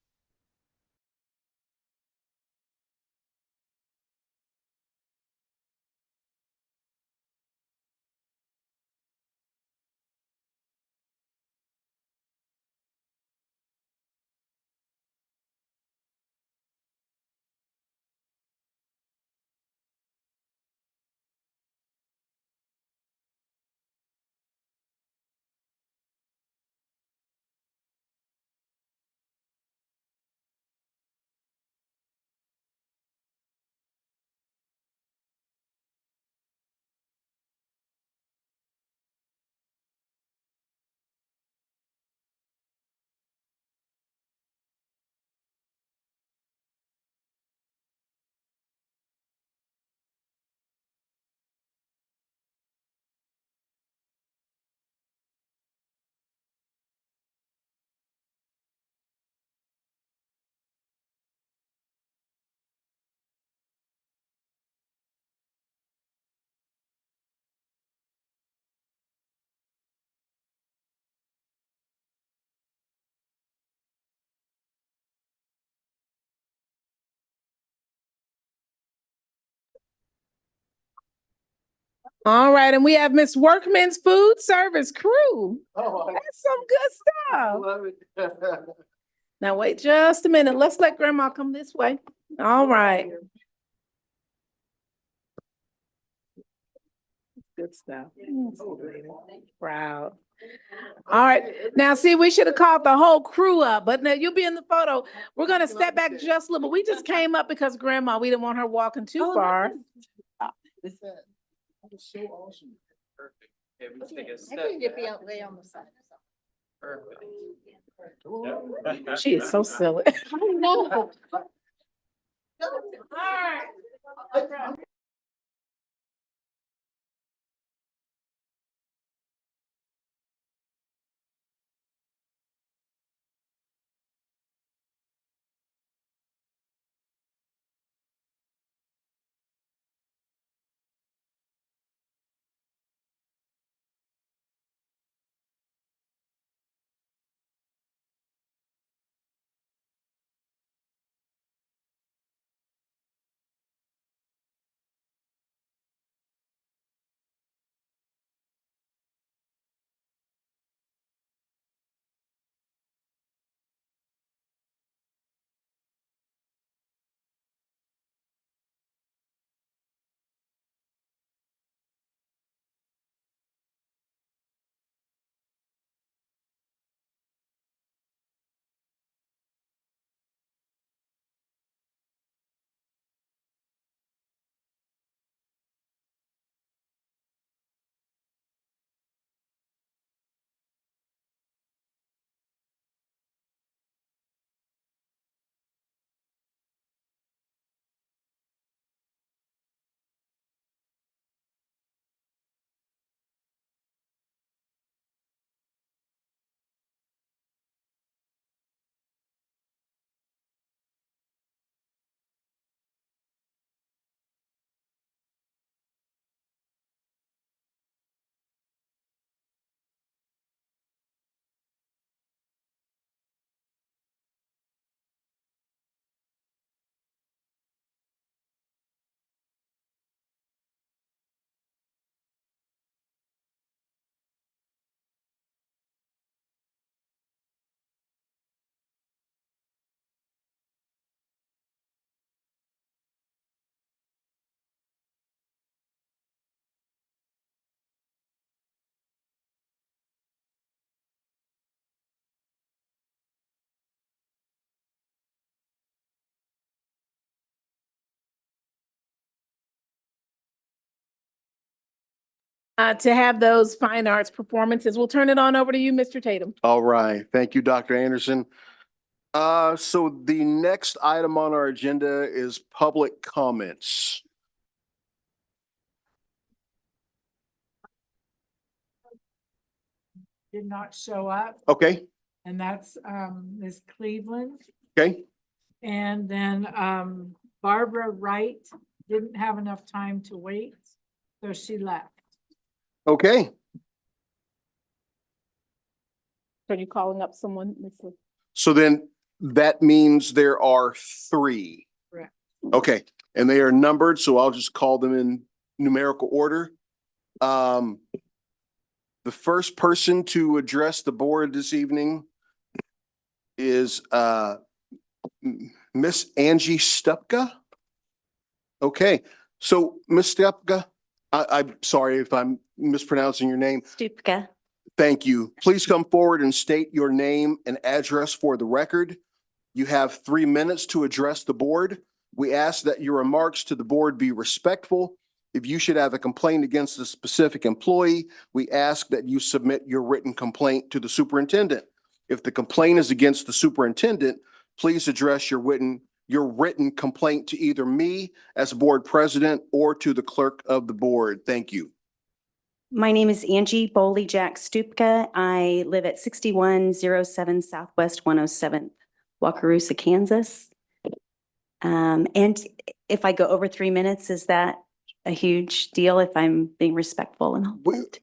All right, and we have Miss Workman's Food Service Crew. That's some good stuff. Now wait just a minute. Let's let Grandma come this way. All right. Good stuff. Proud. All right. Now, see, we should have called the whole crew up, but now you'll be in the photo. We're going to step back just a little bit. We just came up because Grandma, we didn't want her walking too far. That was so awesome. Perfect. Okay, let's take a I step. think you'd be out way on the side. Perfect. She is so silly. I know. All right. to have those fine arts performances. We'll turn it on over to you, Mr. Tatum. All right. Thank you, Dr. Anderson. So the next item on our agenda is public comments. Did not show up, Okay, and that's Ms. Cleveland. okay, And then Barbara Wright didn't have enough time to wait, so she left. okay. Are you calling up someone, Ms. Lee? So then that means there are three. Correct. Okay, and they are numbered, so I'll just call them in numerical order. The first person to address the board this evening is Miss Angie Stupka. Okay, so Miss Stupka, I'm sorry if I'm mispronouncing your name. Stupka. Thank you. Please come forward and state your name and address for the record. You have 3 minutes to address the board. We ask that your remarks to the board be respectful. If you should have a complaint against a specific employee, we ask that you submit your written complaint to the superintendent. If the complaint is against the superintendent, please address your written complaint to either me as board president or to the clerk of the board. Thank you. My name is Angie Bowley Jack Stupka. I live at 6107 Southwest 107th, Wakarusa, Kansas. And if I go over 3 minutes, is that a huge deal if I'm being respectful and all that?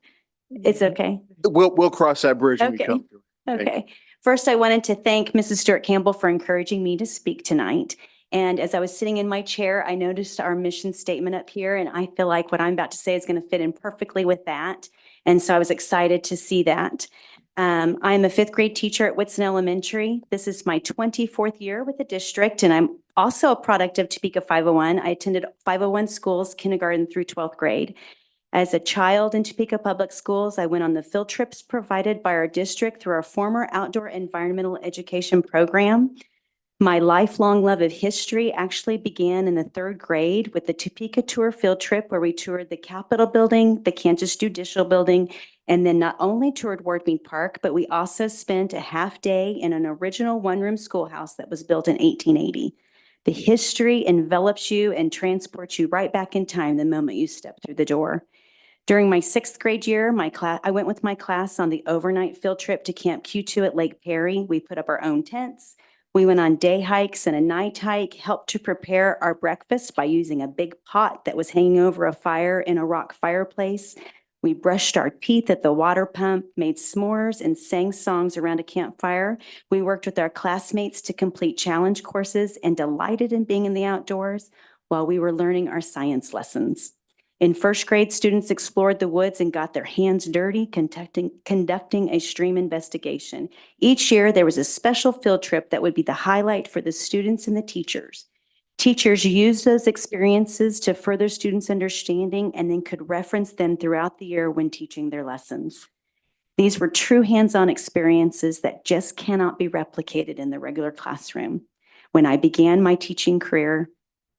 It's okay. We'll cross that bridge when we Okay. come to it. Thank you. Okay. First, I wanted to thank Mrs. Stewart Campbell for encouraging me to speak tonight. And as I was sitting in my chair, I noticed our mission statement up here, and I feel like what I'm about to say is going to fit in perfectly with that. And so I was excited to see that. I'm a 5th grade teacher at Whitson Elementary. This is my 24th year with the district, and I'm also a product of Topeka 501. I attended 501 schools, kindergarten through 12th grade. As a child in Topeka Public Schools, I went on the field trips provided by our district through our former outdoor environmental education program. My lifelong love of history actually began in the 3rd grade with the Topeka Tour field trip, where we toured the Capitol Building, the Kansas Judicial Building, and then not only toured Wardmead Park, but we also spent a half day in an original one-room schoolhouse that was built in 1880. The history envelops you and transports you right back in time the moment you step through the door. During my 6th grade year, I went with my class on the overnight field trip to Camp Q2 at Lake Perry. We put up our own tents. We went on day hikes and a night hike, helped to prepare our breakfast by using a big pot that was hanging over a fire in a rock fireplace. We brushed our teeth at the water pump, made s'mores, and sang songs around a campfire. We worked with our classmates to complete challenge courses and delighted in being in the outdoors while we were learning our science lessons. In 1st grade, students explored the woods and got their hands dirty, conducting a stream investigation. Each year, there was a special field trip that would be the highlight for the students and the teachers. Teachers used those experiences to further students' understanding and then could reference them throughout the year when teaching their lessons. These were true hands-on experiences that just cannot be replicated in the regular classroom. When I began my teaching career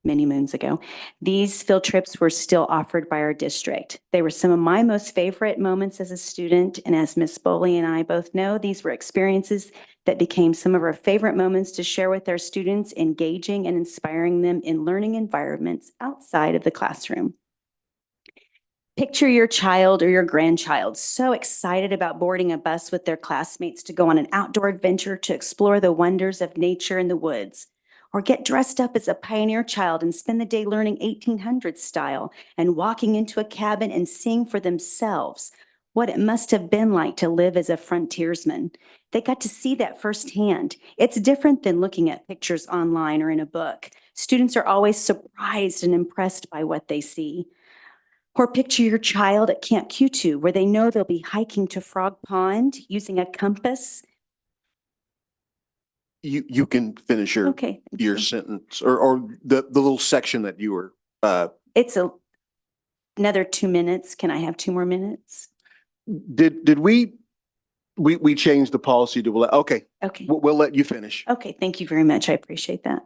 many moons ago, these field trips were still offered by our district. They were some of my most favorite moments as a student, and as Ms. Bowley and I both know, these were experiences that became some of our favorite moments to share with our students, engaging and inspiring them in learning environments outside of the classroom. Picture your child or your grandchild so excited about boarding a bus with their classmates to go on an outdoor adventure to explore the wonders of nature in the woods. Or get dressed up as a pioneer child and spend the day learning 1800s style and walking into a cabin and seeing for themselves what it must have been like to live as a frontiersman. They got to see that firsthand. It's different than looking at pictures online or in a book. Students are always surprised and impressed by what they see. Or picture your child at Camp Q2, where they know they'll be hiking to Frog Pond using a compass. You can finish your Okay, thank your you. sentence or the little section that you were It's another 2 minutes. Can I have 2 more minutes? did we changed the policy to okay. Okay. We'll let you finish. Okay, thank you very much. I appreciate that.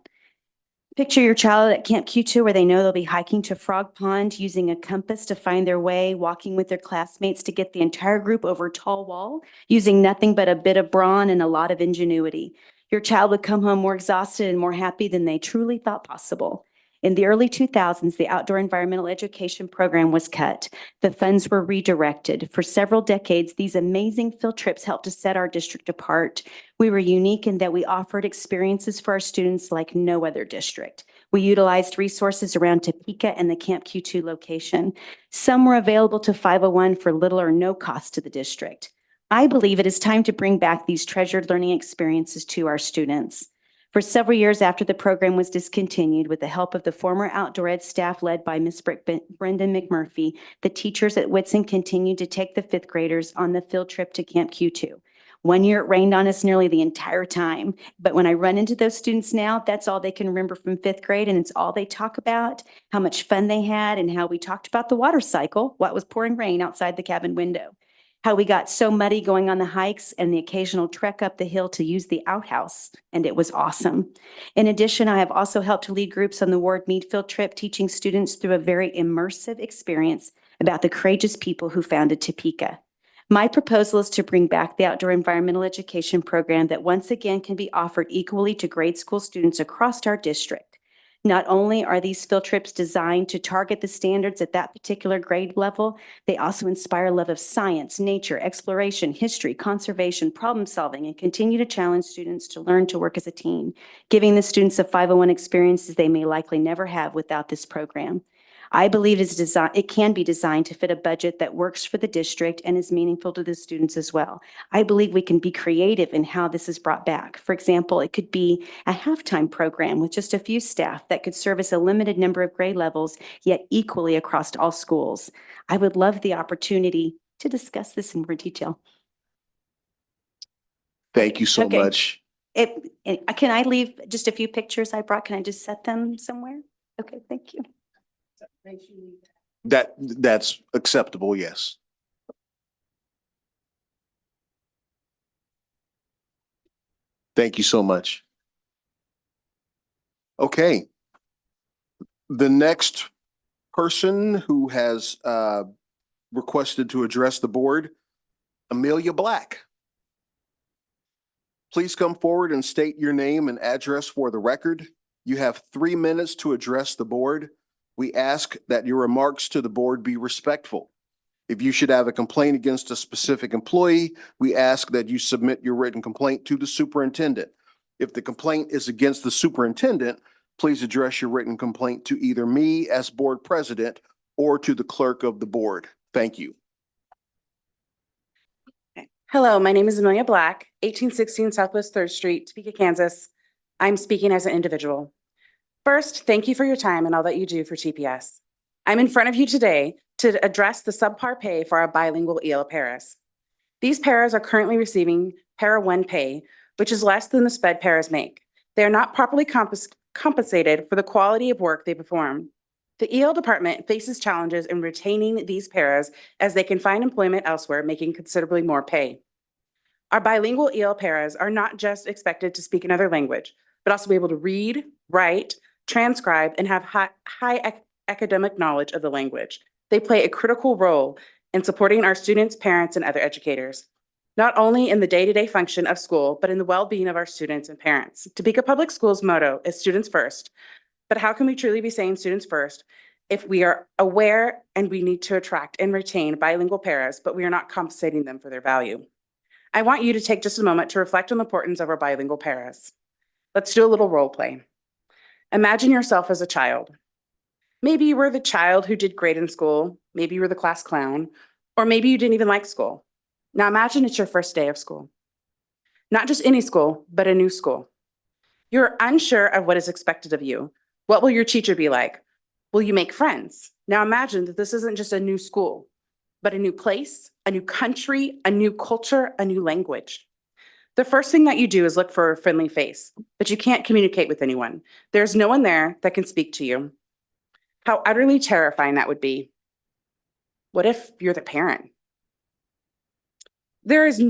Picture your child at Camp Q2 where they know they'll be hiking to Frog Pond, using a compass to find their way, walking with their classmates to get the entire group over a tall wall, using nothing but a bit of brawn and a lot of ingenuity. Your child would come home more exhausted and more happy than they truly thought possible. In the early 2000s, the outdoor environmental education program was cut. The funds were redirected. For several decades, these amazing field trips helped to set our district apart. We were unique in that we offered experiences for our students like no other district. We utilized resources around Topeka and the Camp Q2 location. Some were available to 501 for little or no cost to the district. I believe it is time to bring back these treasured learning experiences to our students. For several years after the program was discontinued, with the help of the former outdoor ed staff led by Ms. Brendan McMurphy, the teachers at Whitson continued to take the fifth graders on the field trip to Camp Q2. One year it rained on us nearly the entire time, but when I run into those students now, that's all they can remember from fifth grade, and it's all they talk about, how much fun they had and how we talked about the water cycle, what was pouring rain outside the cabin window. How we got so muddy going on the hikes and the occasional trek up the hill to use the outhouse, and it was awesome. In addition, I have also helped to lead groups on the Ward Mead field trip, teaching students through a very immersive experience about the courageous people who founded Topeka. My proposal is to bring back the outdoor environmental education program that once again can be offered equally to grade school students across our district. Not only are these field trips designed to target the standards at that particular grade level, they also inspire love of science, nature, exploration, history, conservation, problem solving, and continue to challenge students to learn to work as a team, giving the students a 501 experiences they may likely never have without this program. I believe it can be designed to fit a budget that works for the district and is meaningful to the students as well. I believe we can be creative in how this is brought back. For example, it could be a halftime program with just a few staff that could service a limited number of grade levels, yet equally across all schools. I would love the opportunity to discuss this in more detail. Thank you so Okay. much. Can I leave just a few pictures I brought? Can I just set them somewhere? Okay, thank you. That's acceptable, yes. Thank you so much. Okay. The next person who has requested to address the board, Amelia Black. Please come forward and state your name and address for the record. You have 3 minutes to address the board. We ask that your remarks to the board be respectful. If you should have a complaint against a specific employee, we ask that you submit your written complaint to the superintendent. If the complaint is against the superintendent, please address your written complaint to either me as board president or to the clerk of the board. Thank you. Hello, my name is Amelia Black, 1816 Southwest 3rd Street, Topeka, Kansas. I'm speaking as an individual. First, thank you for your time and all that you do for TPS. I'm in front of you today to address the subpar pay for our bilingual EL paras. These paras are currently receiving Para 1 pay, which is less than the SPED paras make. They are not properly compensated for the quality of work they perform. The EL department faces challenges in retaining these paras as they can find employment elsewhere, making considerably more pay. Our bilingual EL paras are not just expected to speak another language, but also be able to read, write, transcribe, and have high academic knowledge of the language. They play a critical role in supporting our students, parents, and other educators, not only in the day-to-day function of school, but in the well-being of our students and parents. Topeka Public Schools' motto is students first, but how can we truly be saying students first if we are aware and we need to attract and retain bilingual paras, but we are not compensating them for their value? I want you to take just a moment to reflect on the importance of our bilingual paras. Let's do a little role play. Imagine yourself as a child. Maybe you were the child who did great in school. Maybe you were the class clown, or maybe you didn't even like school. Now imagine it's your first day of school. Not just any school, but a new school. You're unsure of what is expected of you. What will your teacher be like? Will you make friends? Now imagine that this isn't just a new school, but a new place, a new country, a new culture, a new language. The first thing that you do is look for a friendly face, but you can't communicate with anyone. There's no one there that can speak to you. How utterly terrifying that would be. What if you're the parent? There is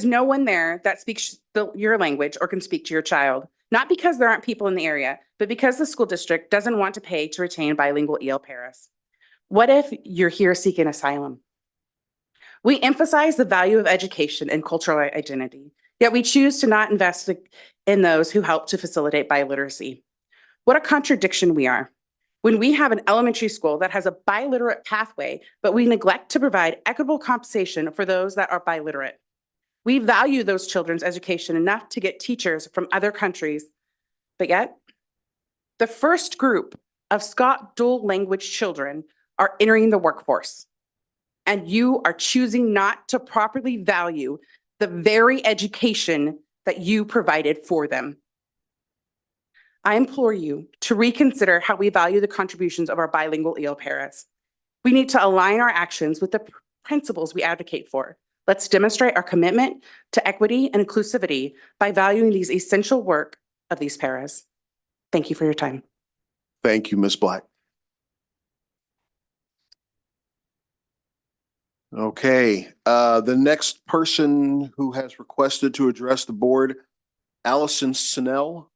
no one there that speaks your language or can speak to your child. not because there aren't people in the area, but because the school district doesn't want to pay to retain bilingual EL paras. What if you're here seeking asylum? We emphasize the value of education and cultural identity, yet we choose to not invest in those who help to facilitate biliteracy. What a contradiction we are. When we have an elementary school that has a biliterate pathway, but we neglect to provide equitable compensation for those that are biliterate. We value those children's education enough to get teachers from other countries, but yet the first group of Scott dual language children are entering the workforce, and you are choosing not to properly value the very education that you provided for them. I implore you to reconsider how we value the contributions of our bilingual EL paras. We need to align our actions with the principles we advocate for. Let's demonstrate our commitment to equity and inclusivity by valuing these essential work of these paras. Thank you for your time. Thank you, Ms. Black. Okay, the next person who has requested to address the board, Allison Snell.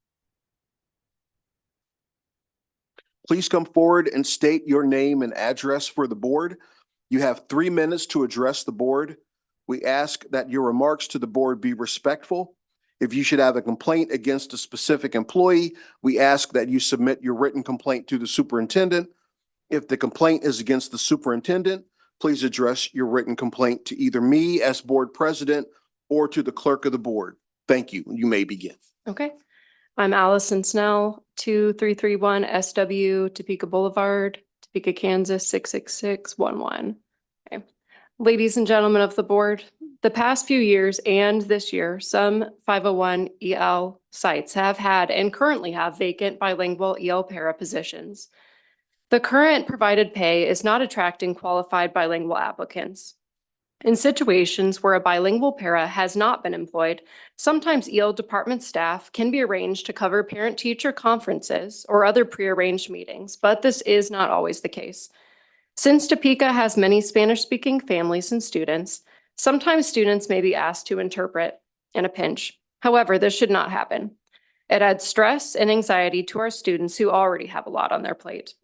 Please come forward and state your name and address for the board. You have 3 minutes to address the board. We ask that your remarks to the board be respectful. If you should have a complaint against a specific employee, we ask that you submit your written complaint to the superintendent. If the complaint is against the superintendent, please address your written complaint to either me as board president or to the clerk of the board. Thank you. You may begin. Okay. I'm Allison Snell, 2331 SW Topeka Boulevard, Topeka, Kansas, 66611. Okay. Ladies and gentlemen of the board, the past few years and this year, some 501 EL sites have had and currently have vacant bilingual EL para positions. The current provided pay is not attracting qualified bilingual applicants. In situations where a bilingual para has not been employed, sometimes EL department staff can be arranged to cover parent-teacher conferences or other prearranged meetings, but this is not always the case. Since Topeka has many Spanish-speaking families and students, sometimes students may be asked to interpret in a pinch. However, this should not happen. It adds stress and anxiety to our students who already have a lot on their plate.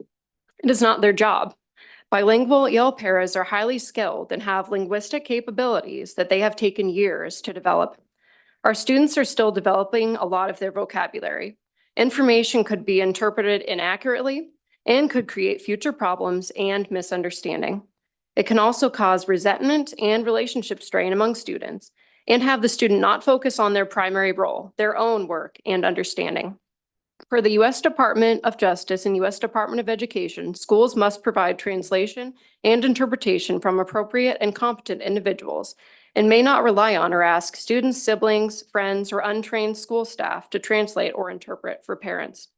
It is not their job. Bilingual EL paras are highly skilled and have linguistic capabilities that they have taken years to develop. Our students are still developing a lot of their vocabulary. Information could be interpreted inaccurately and could create future problems and misunderstanding. It can also cause resentment and relationship strain among students and have the student not focus on their primary role, their own work and understanding. For the U.S. Department of Justice and U.S. Department of Education, schools must provide translation and interpretation from appropriate and competent individuals and may not rely on or ask students, siblings, friends, or untrained school staff to translate or interpret for parents.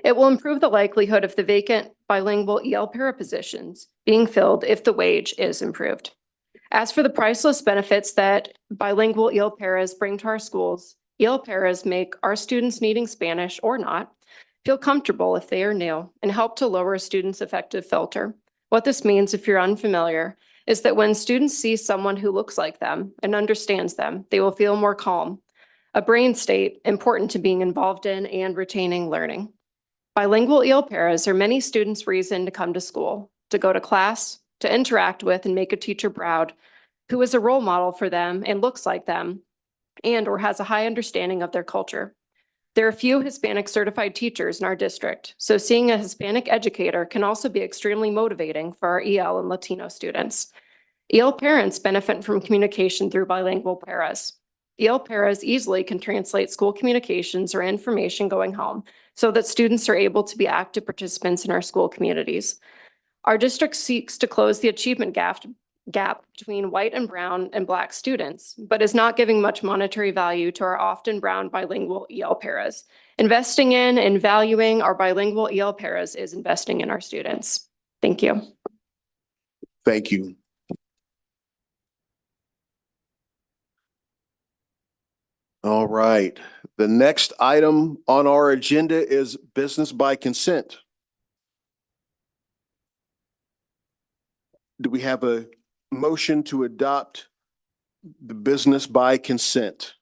It will improve the likelihood of the vacant bilingual EL para positions being filled if the wage is improved. As for the priceless benefits that bilingual EL paras bring to our schools, EL paras make our students needing Spanish or not feel comfortable if they are new and help to lower a student's affective filter. What this means, if you're unfamiliar, is that when students see someone who looks like them and understands them, they will feel more calm, a brain state important to being involved in and retaining learning. Bilingual EL paras are many students' reason to come to school, to go to class, to interact with and make a teacher proud, who is a role model for them and looks like them, and or has a high understanding of their culture. There are few Hispanic certified teachers in our district, so seeing a Hispanic educator can also be extremely motivating for our EL and Latino students. EL parents benefit from communication through bilingual paras. EL paras easily can translate school communications or information going home so that students are able to be active participants in our school communities. Our district seeks to close the achievement gap between white and brown and Black students, but is not giving much monetary value to our often brown bilingual EL paras. Investing in and valuing our bilingual EL paras is investing in our students. Thank you. Thank you. All right. The next item on our agenda is business by consent. Do we have a motion to adopt the business by consent?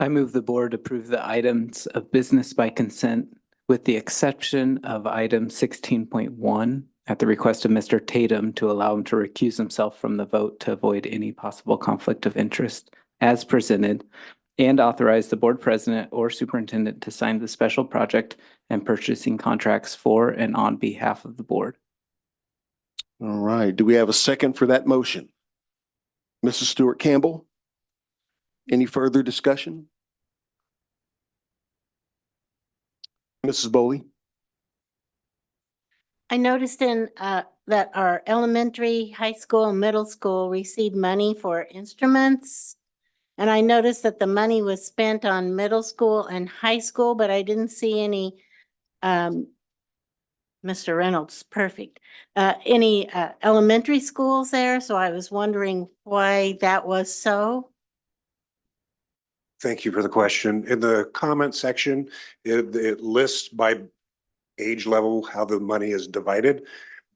I move the board approve the items of business by consent with the exception of item 16.1 at the request of Mr. Tatum to allow him to recuse himself from the vote to avoid any possible conflict of interest as presented, and authorize the board president or superintendent to sign the special project and purchasing contracts for and on behalf of the board. All right. Do we have a second for that motion? Mrs. Stewart Campbell? Any further discussion? Mrs. Bowley? I noticed that our elementary, high school, and middle school received money for instruments. And I noticed that the money was spent on middle school and high school, but I didn't see any, Mr. Reynolds, perfect, any elementary schools there. So I was wondering why that was so. Thank you for the question. In the comment section, it lists by age level how the money is divided.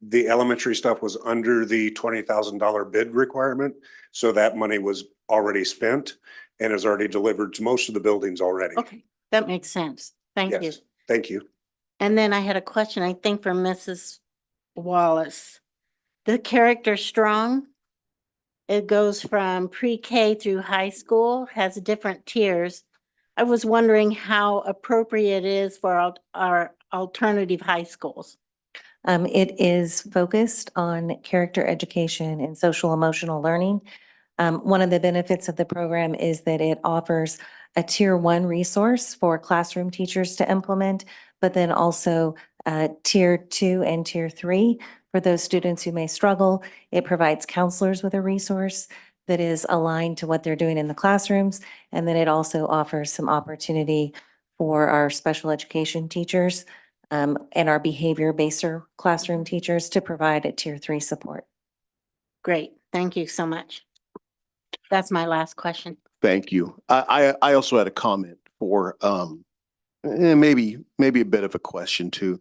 The elementary stuff was under the $20,000 bid requirement. So that money was already spent and is already delivered to most of the buildings already. Okay, that makes sense. Thank you. Yes, thank you. And then I had a question, I think, for Mrs. Wallace. The character strong, it goes from pre-K through high school, has different tiers. I was wondering how appropriate it is for our alternative high schools. It is focused on character education and social emotional learning. One of the benefits of the program is that it offers a tier 1 resource for classroom teachers to implement, but then also tier 2 and tier 3 for those students who may struggle. It provides counselors with a resource that is aligned to what they're doing in the classrooms. And then it also offers some opportunity for our special education teachers and our behavior-based classroom teachers to provide a tier 3 support. Great, thank you so much. That's my last question. Thank you. I also had a comment for maybe a bit of a question too.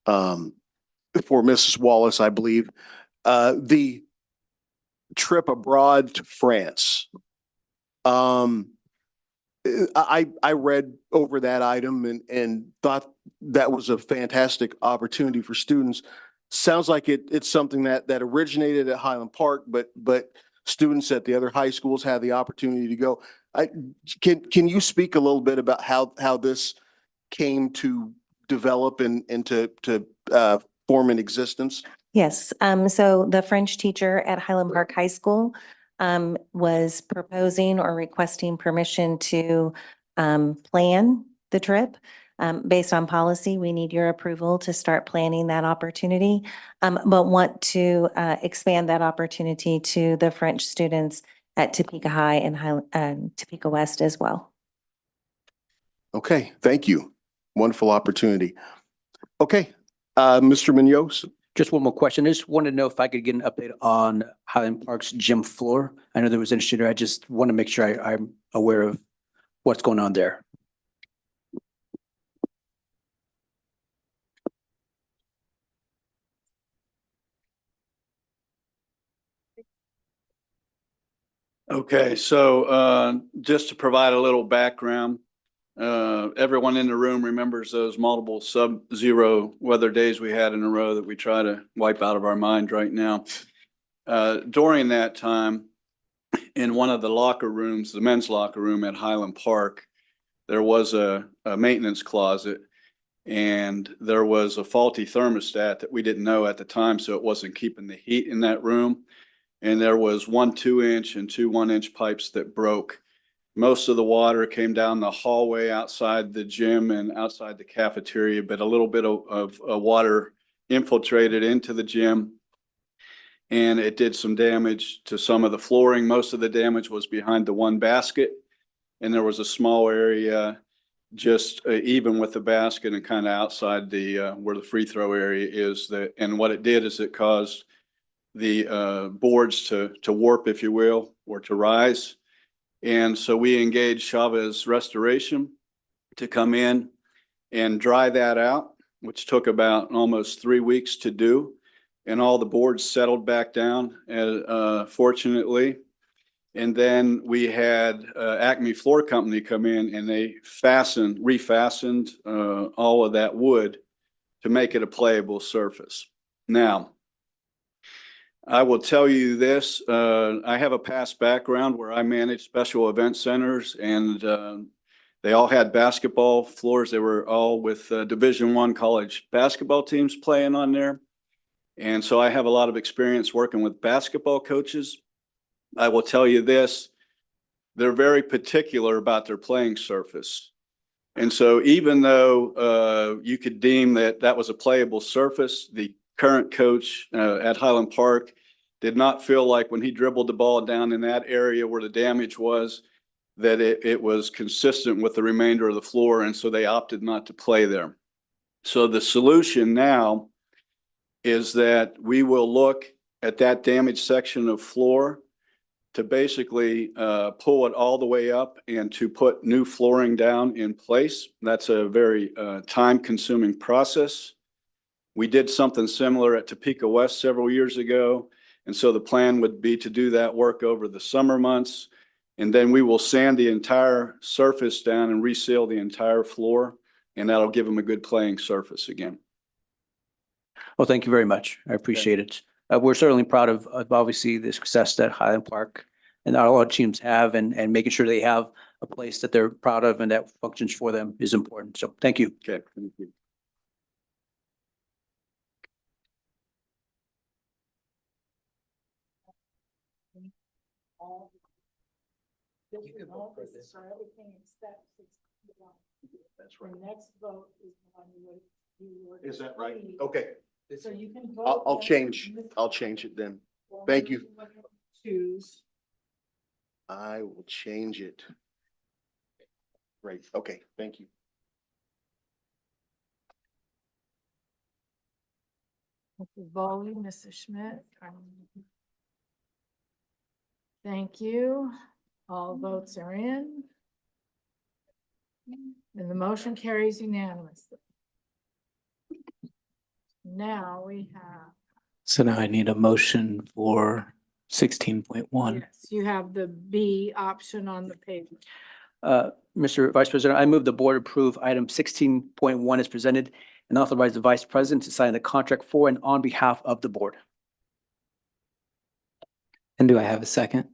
For Mrs. Wallace, I believe. The trip abroad to France. I read over that item and thought that was a fantastic opportunity for students. Sounds like it's something that originated at Highland Park, but students at the other high schools had the opportunity to go. Can you speak a little bit about how this came to develop and to form in existence? Yes, so the French teacher at Highland Park High School was proposing or requesting permission to plan the trip. Based on policy, we need your approval to start planning that opportunity, but want to expand that opportunity to the French students at Topeka High and Topeka West as well. Okay, thank you. Wonderful opportunity. Okay, Mr. Munoz. Just one more question. I just wanted to know if I could get an update on Highland Park's gym floor. I know there was an issue there. I just want to make sure I'm aware of what's going on there. Okay, so just to provide a little background, everyone in the room remembers those multiple sub-zero weather days we had in a row that we try to wipe out of our mind right now. During that time, in one of the locker rooms, the men's locker room at Highland Park, there was a maintenance closet, and there was a faulty thermostat that we didn't know at the time, so it wasn't keeping the heat in that room. And there was 1 2-inch and 2 1-inch pipes that broke. Most of the water came down the hallway outside the gym and outside the cafeteria, but a little bit of water infiltrated into the gym, and it did some damage to some of the flooring. Most of the damage was behind the one basket, and there was a small area just even with the basket and kind of outside the where the free throw area is. And what it did is it caused the boards to warp, if you will, or to rise. And so we engaged Chavez Restoration to come in and dry that out, which took about almost 3 weeks to do. And all the boards settled back down, fortunately. And then we had Acme Floor Company come in and they refastened all of that wood to make it a playable surface. Now, I will tell you this, I have a past background where I managed special event centers, and they all had basketball floors. They were all with Division I college basketball teams playing on there. And so I have a lot of experience working with basketball coaches. I will tell you this, they're very particular about their playing surface. And so even though you could deem that that was a playable surface, the current coach at Highland Park did not feel like when he dribbled the ball down in that area where the damage was, that it was consistent with the remainder of the floor. And so they opted not to play there. So the solution now is that we will look at that damaged section of floor to basically pull it all the way up and to put new flooring down in place. That's a very time-consuming process. We did something similar at Topeka West several years ago. And so the plan would be to do that work over the summer months. And then we will sand the entire surface down and reseal the entire floor. And that'll give them a good playing surface again. Well, thank you very much. I appreciate it. We're certainly proud of obviously the success that Highland Park and all our teams have, and making sure they have a place that they're proud of and that functions for them is important. So thank you. Okay, thank you. That's right. The next vote is the one you would. Is that right? Okay. So you can I'll vote. change it then. Thank you. Choose. I will change it. Great. Okay, thank you. Mrs. Bowley, Mrs. Schmidt. Thank you. All votes are in. And the motion carries unanimously. Now we have. So now I need a motion for 16.1. Yes, you have the B option on the page. Mr. Vice President, I move the board approve item 16.1 as presented and authorize the vice president to sign the contract for and on behalf of the board. And do I have a second?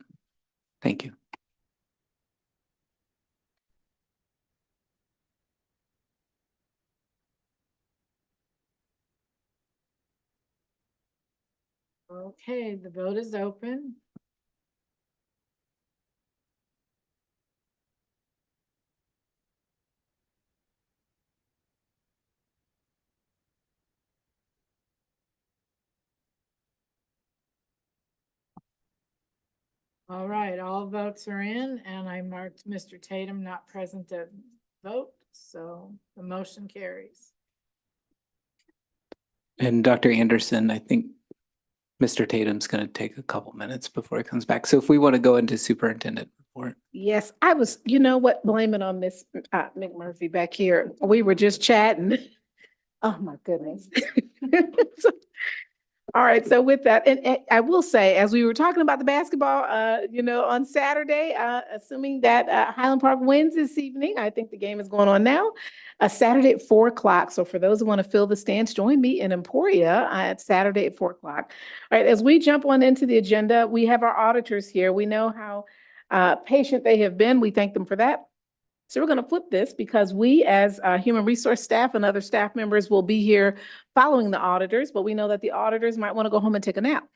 Thank you. Okay, the vote is open. All right, all votes are in, and I marked Mr. Tatum not present to vote, so the motion carries. And Dr. Anderson, I think Mr. Tatum's going to take a couple minutes before he comes back. So if we want to go into superintendent report. Yes, I was, you know what, blame it on Miss McMurphy back here. We were just chatting. Oh, my goodness. All right, so with that, and I will say, as we were talking about the basketball, on Saturday, assuming that Highland Park wins this evening, I think the game is going on now, Saturday at 4:00. So for those who want to fill the stands, join me in Emporia at Saturday at 4:00. All right, as we jump on into the agenda, we have our auditors here. We know how patient they have been. We thank them for that. So we're going to flip this because we as human resource staff and other staff members will be here following the auditors, but we know that the auditors might want to go home and take a nap.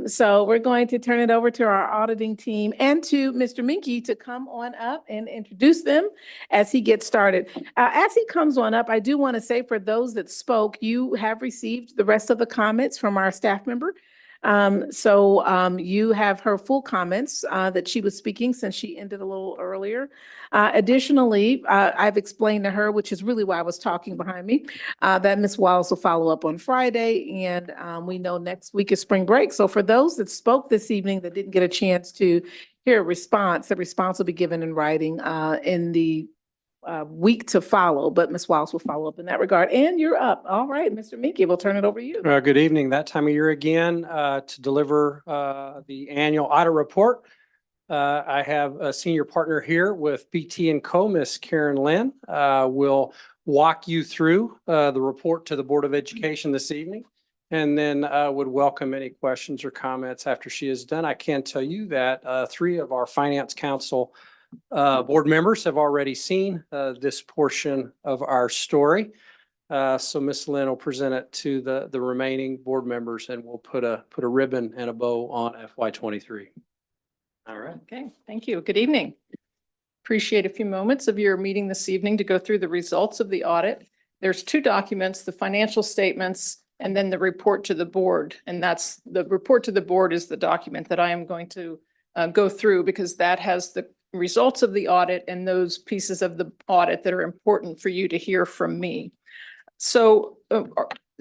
So we're going to turn it over to our auditing team and to Mr. Minke to come on up and introduce them as he gets started. As he comes on up, I do want to say for those that spoke, you have received the rest of the comments from our staff member. You have her full comments that she was speaking since she ended a little earlier. Additionally, I've explained to her, which is really why I was talking behind me, that Ms. Wallace will follow up on Friday, and we know next week is spring break. So for those that spoke this evening that didn't get a chance to hear a response, the response will be given in writing in the week to follow, but Ms. Wallace will follow up in that regard. And you're up. All right, Mr. Minke, we'll turn it over to you. Good evening. That time of year again to deliver the annual audit report I have a senior partner here with BT and Co, Miss Karen Lynn. Will walk you through the report to the Board of Education this evening. And then would welcome any questions or comments after she is done. I can tell you that 3 of our Finance Council board members have already seen this portion of our story. So Ms. Lynn will present it to the remaining board members, and we'll put a ribbon and a bow on FY23. All right. Okay, thank you. Good evening. Appreciate a few moments of your meeting this evening to go through the results of the audit. There's 2 documents, the financial statements and then the report to the board. And that's the report to the board is the document that I am going to go through, because that has the results of the audit and those pieces of the audit that are important for you to hear from me. So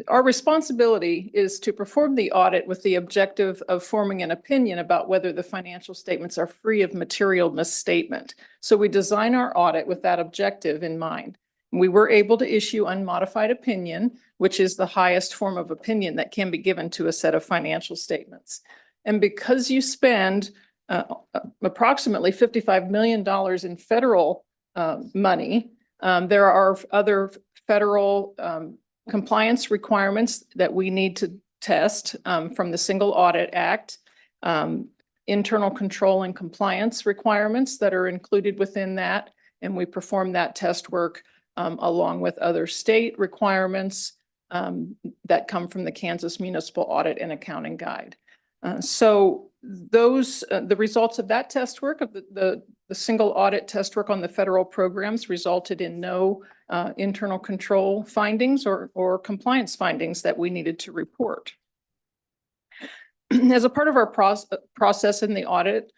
our responsibility is to perform the audit with the objective of forming an opinion about whether the financial statements are free of material misstatement. So we design our audit with that objective in mind. We were able to issue unmodified opinion, which is the highest form of opinion that can be given to a set of financial statements. And because you spend approximately $55 million in federal money, there are other federal compliance requirements that we need to test from the Single Audit Act, internal control and compliance requirements that are included within that. And we perform that test work along with other state requirements that come from the Kansas Municipal Audit and Accounting Guide. So those, the results of that test work, of the single audit test work on the federal programs, resulted in no internal control findings or compliance findings that we needed to report. As a part of our process in the audit,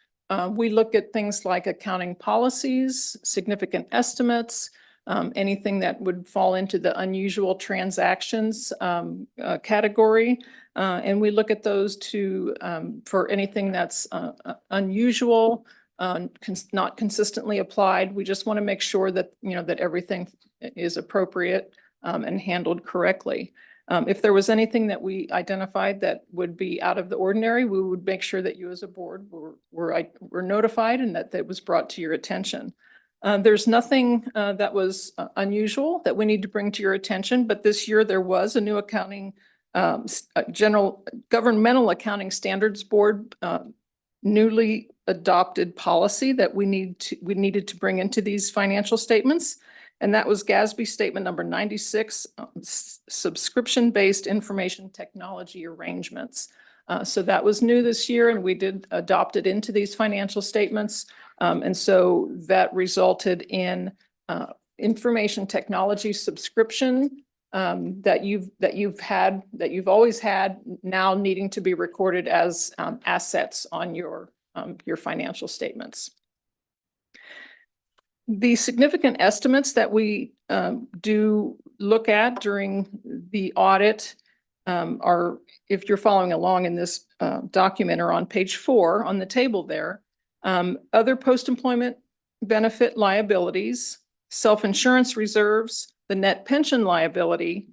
we look at things like accounting policies, significant estimates, anything that would fall into the unusual transactions category. And we look at those for anything that's unusual, not consistently applied. We just want to make sure that, that everything is appropriate and handled correctly. If there was anything that we identified that would be out of the ordinary, we would make sure that you as a board were notified and that was brought to your attention. There's nothing that was unusual that we need to bring to your attention, but this year there was a new accounting, general governmental accounting standards board newly adopted policy that we needed to bring into these financial statements. And that was GASB statement number 96, subscription-based information technology arrangements. So that was new this year, and we did adopt it into these financial statements. And so that resulted in information technology subscription that you've always had, now needing to be recorded as assets on your financial statements. The significant estimates that we do look at during the audit are, if you're following along in this document, or on page 4 on the table there, other post-employment benefit liabilities, self-insurance reserves, the net pension liability,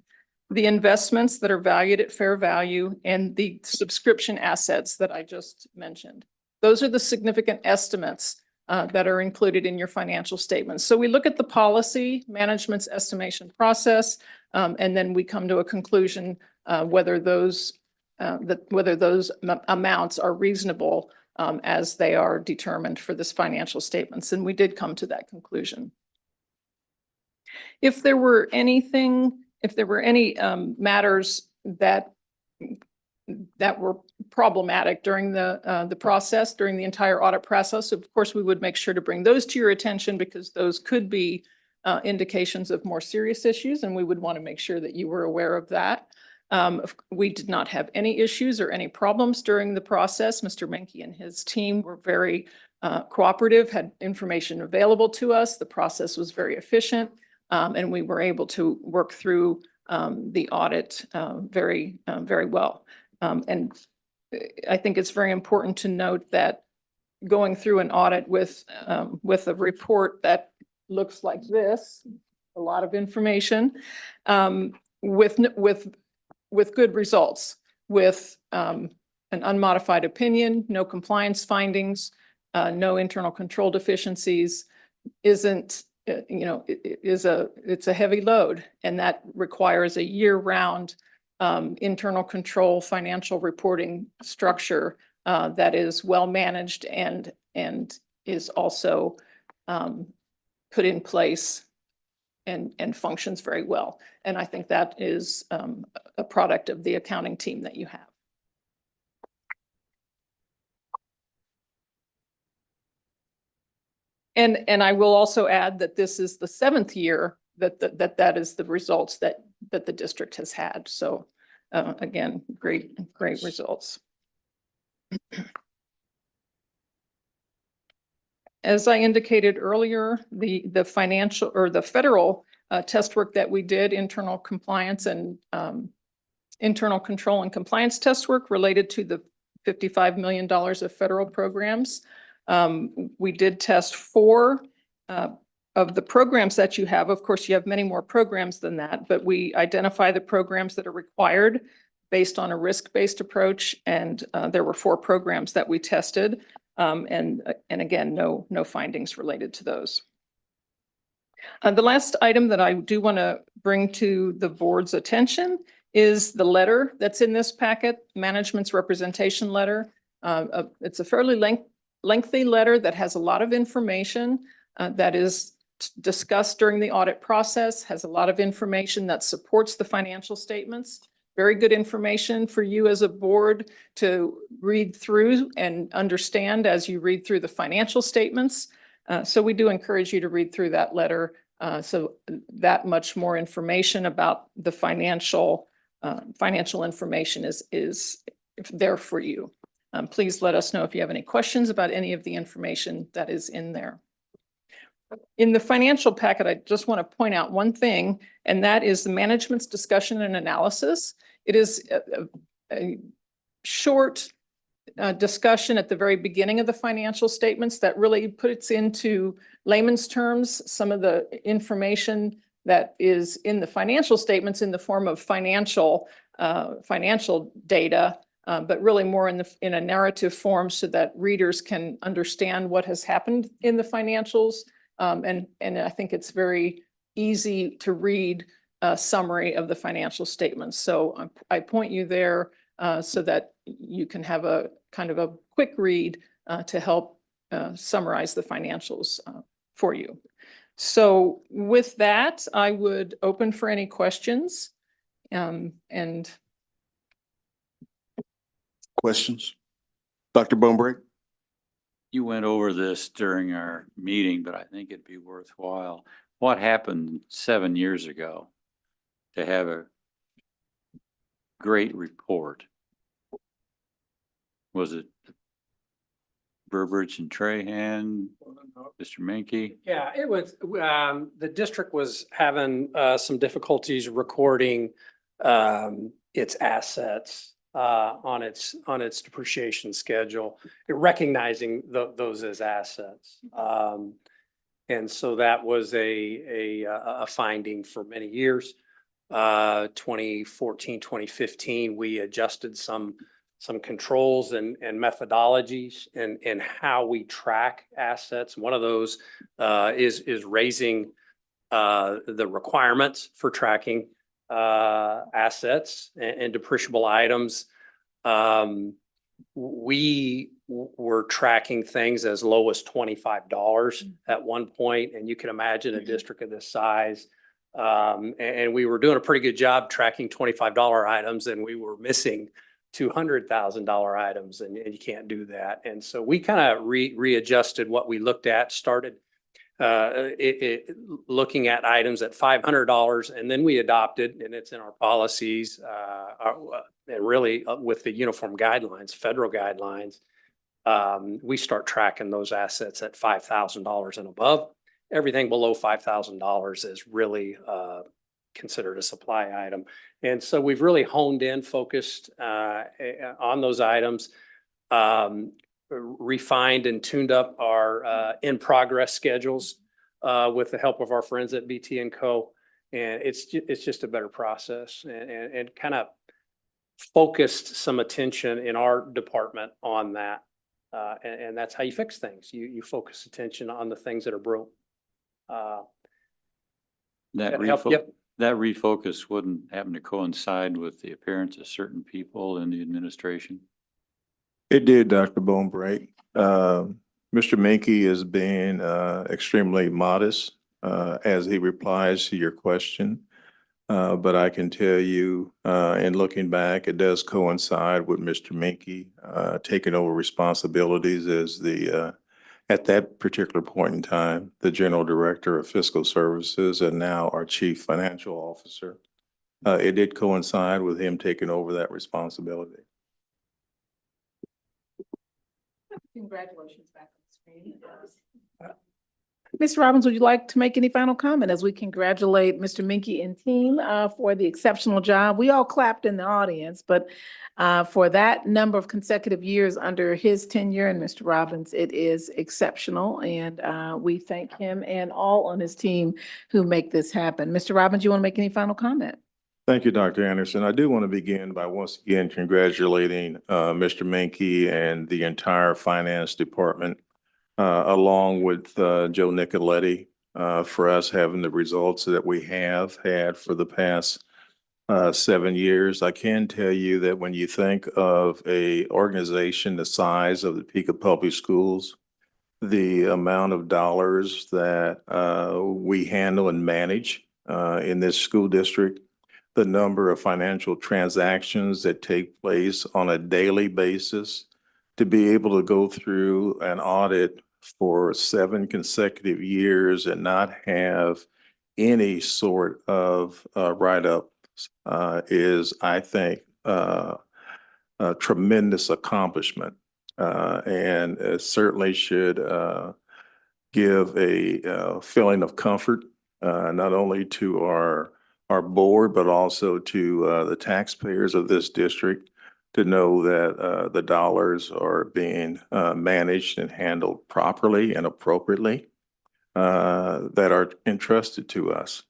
the investments that are valued at fair value, and the subscription assets that I just mentioned. Those are the significant estimates that are included in your financial statements. So we look at the policy, management's estimation process, and then we come to a conclusion whether those amounts are reasonable as they are determined for this financial statements. And we did come to that conclusion. If there were any matters that were problematic during the process, during the entire audit process, of course, we would make sure to bring those to your attention, because those could be indications of more serious issues, and we would want to make sure that you were aware of that. We did not have any issues or any problems during the process. Mr. Menke and his team were very cooperative, had information available to us. The process was very efficient, and we were able to work through the audit very well. And I think it's very important to note that going through an audit with a report that looks like this, a lot of information, with good results, with an unmodified opinion, no compliance findings, no internal control deficiencies isn't, it's a heavy load, and that requires a year-round internal control financial reporting structure that is well managed and is also put in place and functions very well. And I think that is a product of the accounting team that you have. And I will also add that this is the 7th year that is the results that the district has had. So again, great results. As I indicated earlier, the financial or the federal test work that we did, internal compliance and internal control and compliance test work related to the $55 million of federal programs. We did test 4 of the programs that you have. Of course, you have many more programs than that, but we identify the programs that are required based on a risk-based approach. And there were 4 programs that we tested. And again, no findings related to those. The last item that I do want to bring to the board's attention is the letter that's in this packet, management's representation letter. It's a fairly lengthy letter that has a lot of information that is discussed during the audit process, has a lot of information that supports the financial statements. Very good information for you as a board to read through and understand as you read through the financial statements. So we do encourage you to read through that letter. So that much more information about the financial information is there for you. Please let us know if you have any questions about any of the information that is in there. In the financial packet, I just want to point out one thing, and that is the management's discussion and analysis. It is a short discussion at the very beginning of the financial statements that really puts into layman's terms some of the information that is in the financial statements in the form of financial data, but really more in a narrative form so that readers can understand what has happened in the financials. And I think it's very easy to read a summary of the financial statements. So I point you there so that you can have a kind of a quick read to help summarize the financials for you. So with that, I would open for any questions. And questions? Dr. Bonebrake? You went over this during our meeting, but I think it'd be worthwhile. What happened 7 years ago to have a great report? Was it Burbridge and Trahan, Mr. Menke? Yeah, it was, the district was having some difficulties recording its assets on its depreciation schedule, recognizing those as assets. And so that was a finding for many years. 2014, 2015, we adjusted some controls and methodologies and how we track assets. One of those is raising the requirements for tracking assets and depreciable items. We were tracking things as low as $25 at one point, and you can imagine a district of this size. And we were doing a pretty good job tracking $25 items, and we were missing $200,000 items, and you can't do that. And so we kind of readjusted what we looked at, started looking at items at $500, and then we adopted, and it's in our policies, and really with the uniform guidelines, federal guidelines, we start tracking those assets at $5,000 and above. Everything below $5,000 is really considered a supply item. And so we've really honed in, focused on those items, refined and tuned up our in-progress schedules with the help of our friends at BT & Co. And it's just a better process, and kind of focused some attention in our department on that. And that's how you fix things. You focus attention on the things that are broke. That help? Yep. that refocus wouldn't happen to coincide with the appearance of certain people in the administration? It did, Dr. Bonebright. Mr. Minky is being extremely modest as he replies to your question. But I can tell you, in looking back, it does coincide with Mr. Minky taking over responsibilities as the at that particular point in time, the General Director of Fiscal Services and now our Chief Financial Officer. It did coincide with him taking over that responsibility. Congratulations back on the screen. Ms. Robbins, would you like to make any final comment as we congratulate Mr. Minky and team for the exceptional job? We all clapped in the audience, but for that number of consecutive years under his tenure and Mr. Robbins, it is exceptional. And we thank him and all on his team who make this happen. Mr. Robbins, you want to make any final comment? Thank you, Dr. Anderson. I do want to begin by once again congratulating Mr. Minky and the entire finance department, along with Joe Nicoletti, for us having the results that we have had for the past 7 years. I can tell you that when you think of a organization the size of the Topeka Public Schools, the amount of dollars that we handle and manage in this school district, the number of financial transactions that take place on a daily basis, to be able to go through an audit for 7 consecutive years and not have any sort of write-up is, I think, a tremendous accomplishment. And it certainly should give a feeling of comfort, not only to our board, but also to the taxpayers of this district, to know that the dollars are being managed and handled properly and appropriately that are entrusted to us.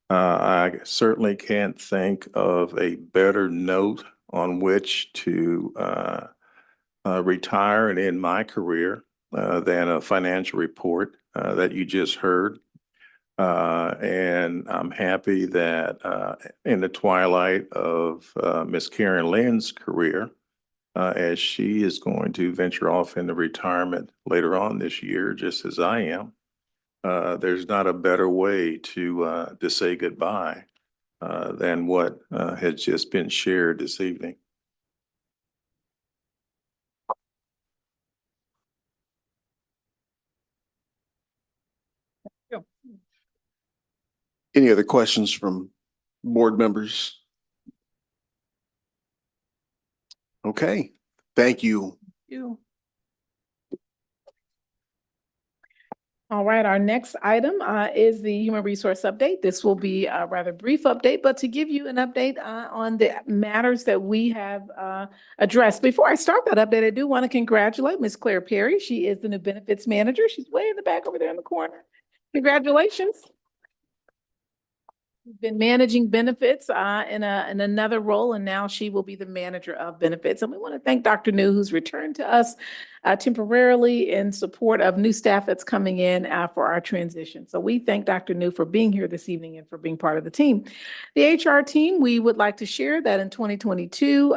I certainly can't think of a better note on which to retire and end my career than a financial report that you just heard. And I'm happy that in the twilight of Miss Karen Lynn's career, as she is going to venture off into retirement later on this year, just as I am, there's not a better way to say goodbye than what has just been shared this evening. Any other questions from board members? Okay, thank you. All right, our next item is the human resource update. This will be a rather brief update, but to give you an update on the matters that we have addressed. Before I start that update, I do want to congratulate Ms. Claire Perry. She is the new benefits manager. She's way in the back over there in the corner. Congratulations. She's been managing benefits in another role, and now she will be the manager of benefits. And we want to thank Dr. New, who's returned to us temporarily in support of new staff that's coming in for our transition. So we thank Dr. New for being here this evening and for being part of the team. The HR team, we would like to share that in 2022,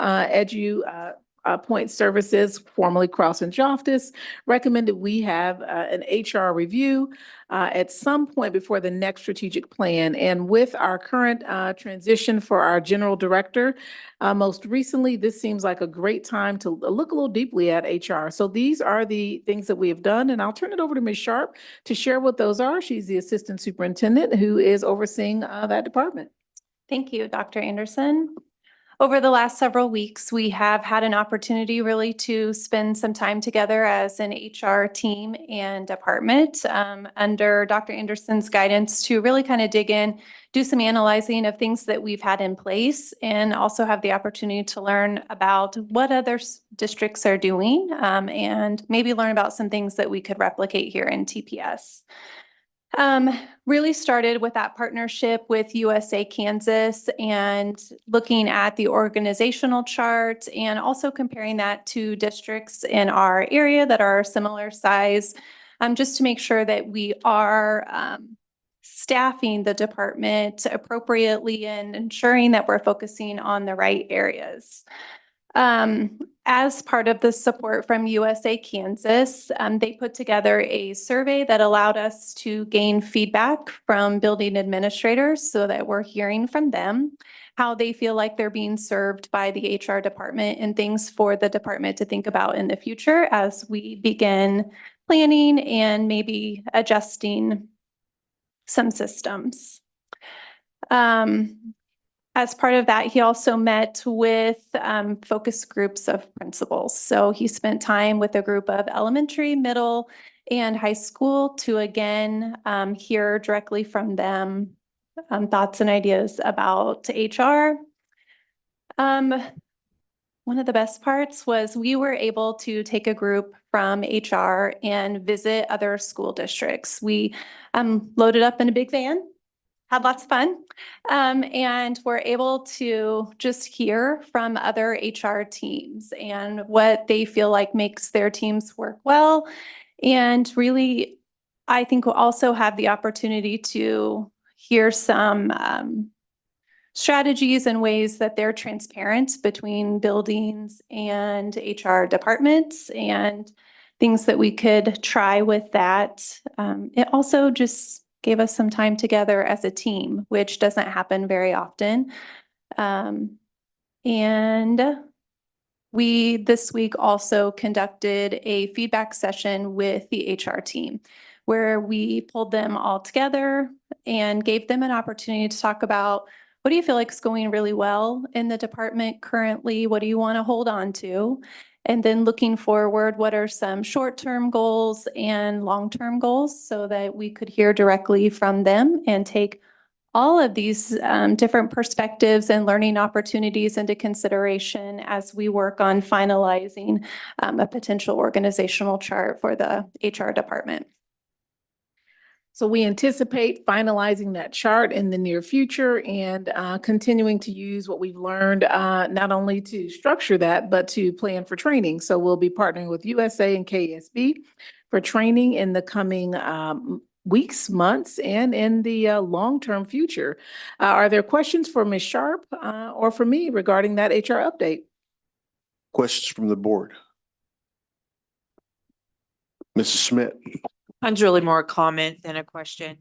Point Services, formerly Cross and Joftis, recommended we have an HR review at some point before the next strategic plan. And with our current transition for our general director, most recently, this seems like a great time to look a little deeply at HR. So these are the things that we have done, and I'll turn it over to Ms. Sharp to share what those are. She's the assistant superintendent who is overseeing that department. Thank you, Dr. Anderson. Over the last several weeks, we have had an opportunity really to spend some time together as an HR team and department under Dr. Anderson's guidance to really kind of dig in, do some analyzing of things that we've had in place, and also have the opportunity to learn about what other districts are doing and maybe learn about some things that we could replicate here in TPS. Really started with that partnership with USA Kansas and looking at the organizational chart and also comparing that to districts in our area that are similar size, just to make sure that we are staffing the department appropriately and ensuring that we're focusing on the right areas. As part of the support from USA Kansas, they put together a survey that allowed us to gain feedback from building administrators so that we're hearing from them how they feel like they're being served by the HR department and things for the department to think about in the future as we begin planning and maybe adjusting some systems. As part of that, he also met with focus groups of principals. So he spent time with a group of elementary, middle, and high school to again hear directly from them thoughts and ideas about HR. One of the best parts was we were able to take a group from HR and visit other school districts. We loaded up in a big van, had lots of fun, and we're able to just hear from other HR teams and what they feel like makes their teams work well. And really, I think we'll also have the opportunity to hear some strategies and ways that they're transparent between buildings and HR departments and things that we could try with that. It also just gave us some time together as a team, which doesn't happen very often. And we this week also conducted a feedback session with the HR team where we pulled them all together and gave them an opportunity to talk about what do you feel like is going really well in the department currently? What do you want to hold on to? And then looking forward, what are some short-term goals and long-term goals so that we could hear directly from them and take all of these different perspectives and learning opportunities into consideration as we work on finalizing a potential organizational chart for the HR department. So we anticipate finalizing that chart in the near future and continuing to use what we've learned, not only to structure that, but to plan for training. So we'll be partnering with USA and KSB for training in the coming weeks, months, and in the long-term future. Are there questions for Ms. Sharp or for me regarding that HR update? Questions from the board? Mrs. Smith. Mine's really more a comment than a question.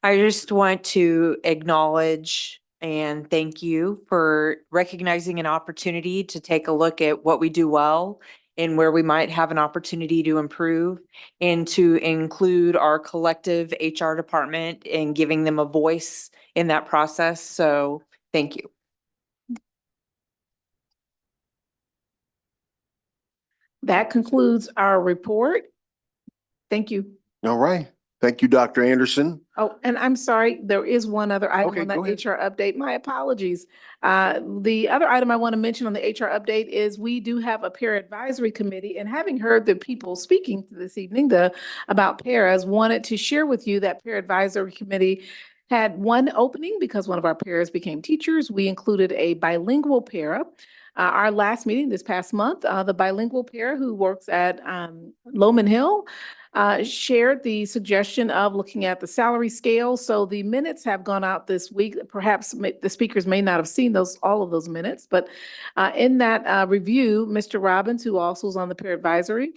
I just want to acknowledge and thank you for recognizing an opportunity to take a look at what we do well and where we might have an opportunity to improve and to include our collective HR department and giving them a voice in that process. So thank you. That concludes our report. Thank you. All right. Thank you, Dr. Anderson. Oh, and I'm sorry, there is one other item Okay, on go that ahead. HR update. My apologies. The other item I want to mention on the HR update is we do have a peer advisory committee, and having heard the people speaking this evening about paras, wanted to share with you that peer advisory committee had one opening because one of our paras became teachers. We included a bilingual para. Our last meeting this past month, the bilingual para who works at Lowman Hill shared the suggestion of looking at the salary scale. So the minutes have gone out this week. Perhaps the speakers may not have seen all of those minutes, but in that review, Mr. Robbins, who also is on the peer advisory,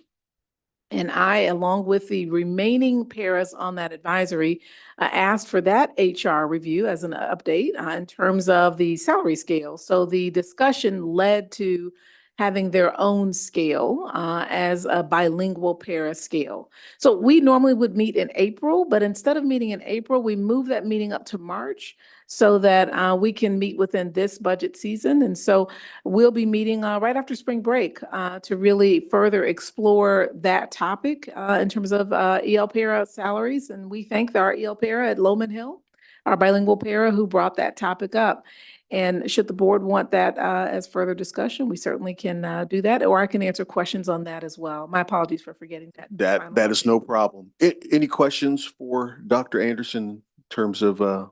and I, along with the remaining paras on that advisory, asked for that HR review as an update in terms of the salary scale. So the discussion led to having their own scale as a bilingual para scale. So we normally would meet in April, but instead of meeting in April, we moved that meeting up to March so that we can meet within this budget season. And so we'll be meeting right after spring break to really further explore that topic in terms of EL para salaries. And we thank our EL para at Lowman Hill, our bilingual para who brought that topic up. And should the board want that as further discussion, we certainly can do that, or I can answer questions on that as well. My apologies for forgetting that. That is no problem. Any questions for Dr. Anderson in terms of the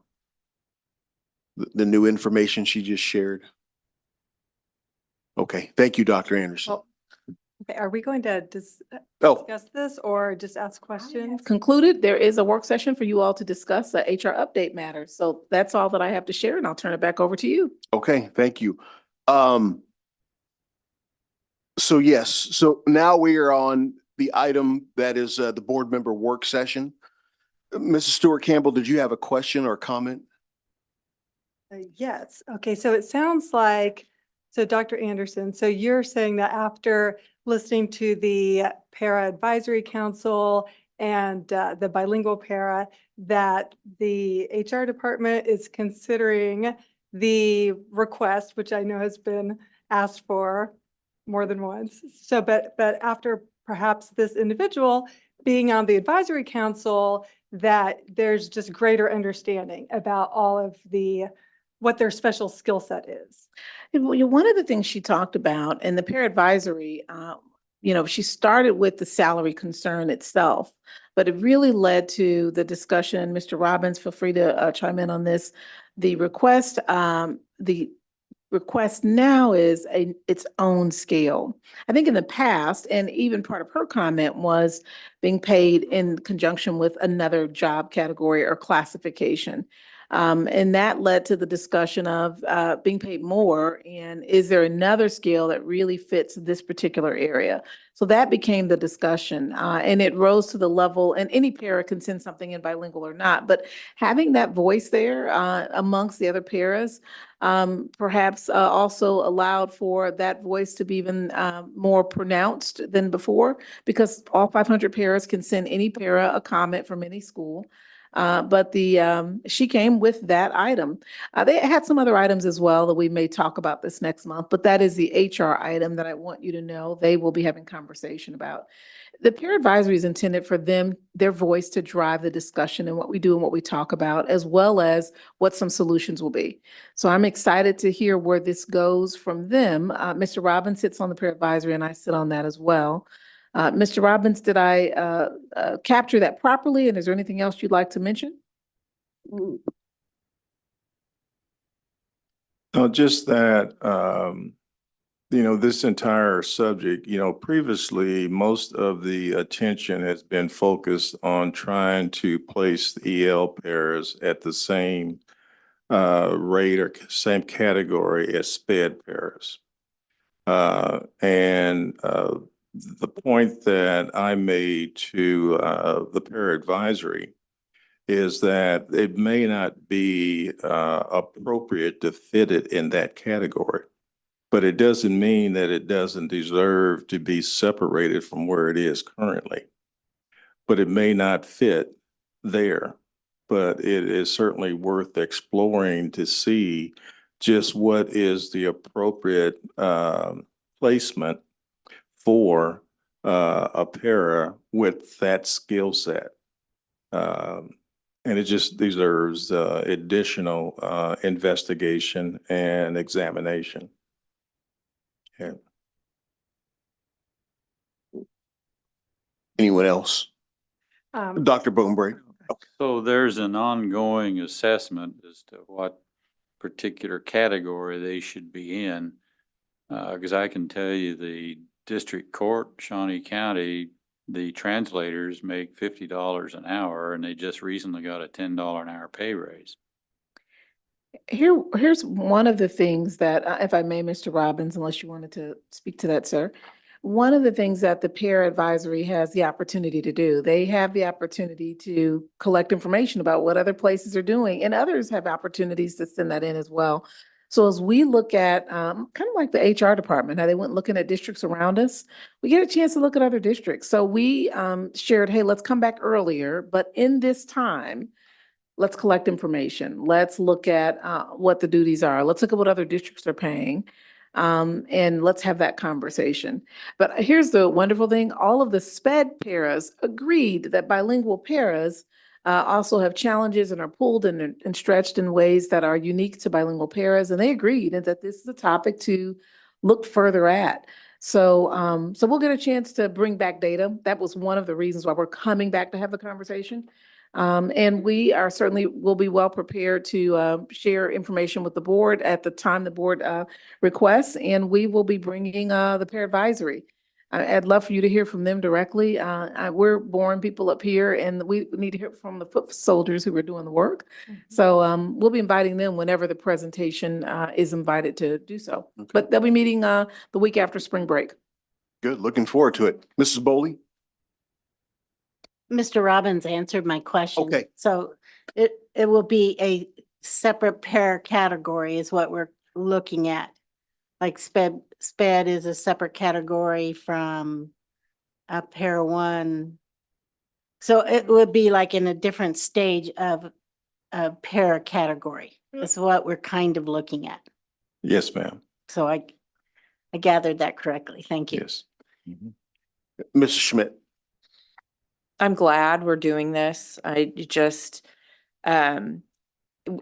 new information she just shared? Okay, thank you, Dr. Anderson. Well, okay, are we going to Oh, discuss this or just ask questions? Concluded, there is a work session for you all to discuss the HR update matters. So that's all that I have to share, and I'll turn it back over to you. okay, thank you. So yes, so now we are on the item that is the board member work session. Mrs. Stewart Campbell, did you have a question or comment? Yes. Okay. So it sounds like, so Dr. Anderson, so you're saying that after listening to the Para Advisory Council and the bilingual para, that the HR department is considering the request, which I know has been asked for more than once. So, but after perhaps this individual being on the advisory council, that there's just greater understanding about all of what their special skill set is. One of the things she talked about in the peer advisory, she started with the salary concern itself, but it really led to the discussion. Mr. Robbins, feel free to chime in on this. The request now is its own scale. I think in the past, and even part of her comment was being paid in conjunction with another job category or classification. And that led to the discussion of being paid more, and is there another scale that really fits this particular area? So that became the discussion, and it rose to the level, and any para can send something in bilingual or not, but having that voice there amongst the other paras perhaps also allowed for that voice to be even more pronounced than before, because all 500 paras can send any para a comment from any school. But she came with that item. They had some other items as well that we may talk about this next month, but that is the HR item that I want you to know they will be having conversation about. The peer advisory is intended for their voice to drive the discussion and what we do and what we talk about, as well as what some solutions will be. So I'm excited to hear where this goes from them. Mr. Robbins sits on the peer advisory and I sit on that as well. Mr. Robbins, did I capture that properly? And is there anything else you'd like to mention? No, just that, this entire subject, previously, most of the attention has been focused on trying to place the EL pairs at the same rate or same category as SPED pairs. The point that I made to the peer advisory is that it may not be appropriate to fit it in that category, but it doesn't mean that it doesn't deserve to be separated from where it is currently. But it may not fit there, but it is certainly worth exploring to see just what is the appropriate placement for a para with that skill set. And it just deserves additional investigation and examination. Yeah. Anyone else? Dr. Bonebraid. So there's an ongoing assessment as to what particular category they should be in. Because I can tell you the district court, Shawnee County, the translators make $50 an hour, and they just recently got a $10 an hour pay raise. Here's one of the things that, if I may, Mr. Robbins, unless you wanted to speak to that, sir. One of the things that the peer advisory has the opportunity to do, they have the opportunity to collect information about what other places are doing, and others have opportunities to send that in as well. So as we look at kind of like the HR department, how they went looking at districts around us, we get a chance to look at other districts. So we shared, hey, let's come back earlier, but in this time, let's collect information. Let's look at what the duties are. Let's look at what other districts are paying. And let's have that conversation. But here's the wonderful thing. All of the SPED paras agreed that bilingual paras also have challenges and are pulled and stretched in ways that are unique to bilingual paras. And they agreed that this is a topic to look further at. So, so we'll get a chance to bring back data. That was one of the reasons why we're coming back to have the conversation. And we are certainly will be well prepared to share information with the board at the time the board requests, and we will be bringing the peer advisory. I'd love for you to hear from them directly. We're boring people up here, and we need to hear from the foot soldiers who are doing the work. So we'll be inviting them whenever the presentation is invited to do so. But they'll be meeting the week after spring break. Good, looking forward to it. Mrs. Bowley? Mr. Robbins answered my question. Okay. So it will be a separate pair category is what we're looking at. Like sped is a separate category from a pair one. So it would be like in a different stage of a pair category. That's what we're kind of looking at. Yes, ma'am. So I gathered that correctly. Thank you. Yes. Mrs. Schmidt? I'm glad we're doing this. I just, I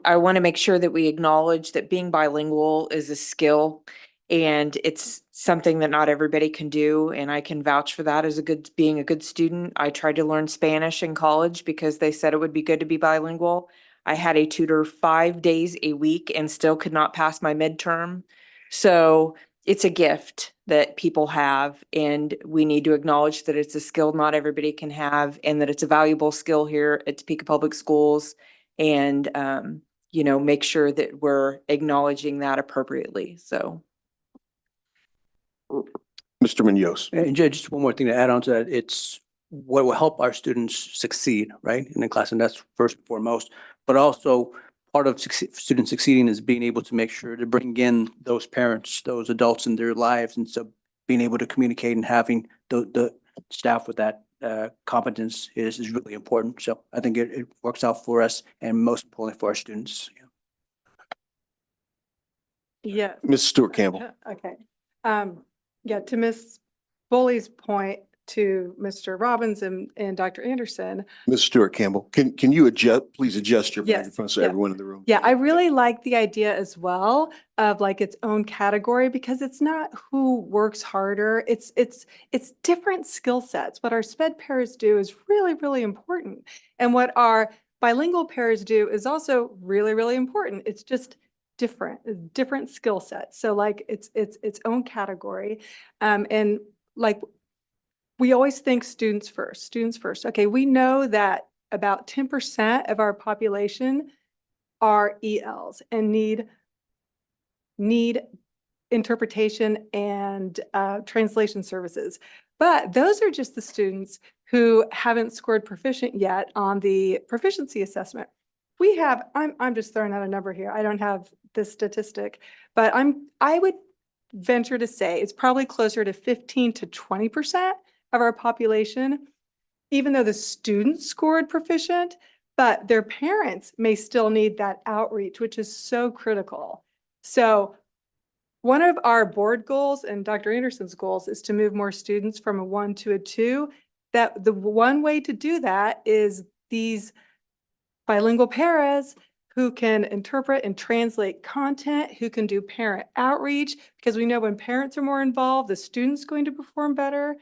want to make sure that we acknowledge that being bilingual is a skill and it's something that not everybody can do. And I can vouch for that as being a good student. I tried to learn Spanish in college because they said it would be good to be bilingual. I had a tutor 5 days a week and still could not pass my midterm. So it's a gift that people have, and we need to acknowledge that it's a skill not everybody can have, and that it's a valuable skill here at Topeka Public Schools. And, you know, make sure that we're acknowledging that appropriately. So. Mr. Munoz? And just one more thing to add on to that, it's what will help our students succeed, right, in the class, and that's first and foremost. But also, part of students succeeding is being able to make sure to bring in those parents, those adults in their lives, and so being able to communicate and having the staff with that competence is really important. So I think it works out for us, and most importantly for our students. Yeah. Ms. Stewart Campbell? Okay. Yeah, to Ms. Foley's point, to Mr. Robbins and Dr. Anderson. Ms. Stewart Campbell, can you please adjust your Yes, microphone so yeah. everyone in the room? Yeah, I really like the idea as well of like its own category, because it's not who works harder. It's different skill sets. What our sped pairs do is really, really important. And what our bilingual pairs do is also really, really important. It's just different skill sets. So like it's its own category. And like we always think students first. Okay, we know that about 10% of our population are ELs and need interpretation and translation services. But those are just the students who haven't scored proficient yet on the proficiency assessment. We have, I'm just throwing out a number here. I don't have this statistic, but I would venture to say it's probably closer to 15 to 20% of our population, even though the students scored proficient, but their parents may still need that outreach, which is so critical. So one of our board goals and Dr. Anderson's goals is to move more students from a 1 to a 2. That the one way to do that is these bilingual paras who can interpret and translate content, who can do parent outreach, because we know when parents are more involved, the student's going to perform better.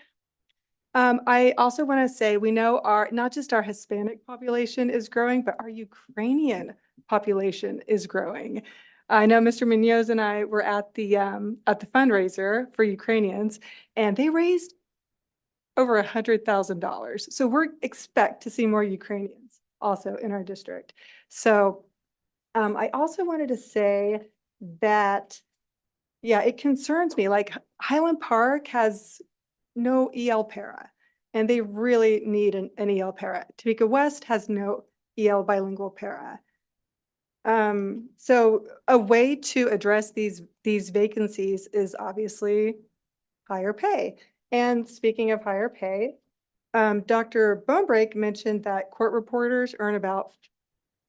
I also want to say, we know not just our Hispanic population is growing, but our Ukrainian population is growing. I know Mr. Munoz and I were at the fundraiser for Ukrainians, and they raised over $100,000. So we expect to see more Ukrainians also in our district. So I also wanted to say that, yeah, it concerns me. Like Highland Park has no EL para, and they really need an EL para. Topeka West has no EL bilingual para. So a way to address these vacancies is obviously higher pay. And speaking of higher pay, Dr. Bonebrake mentioned that court reporters earn about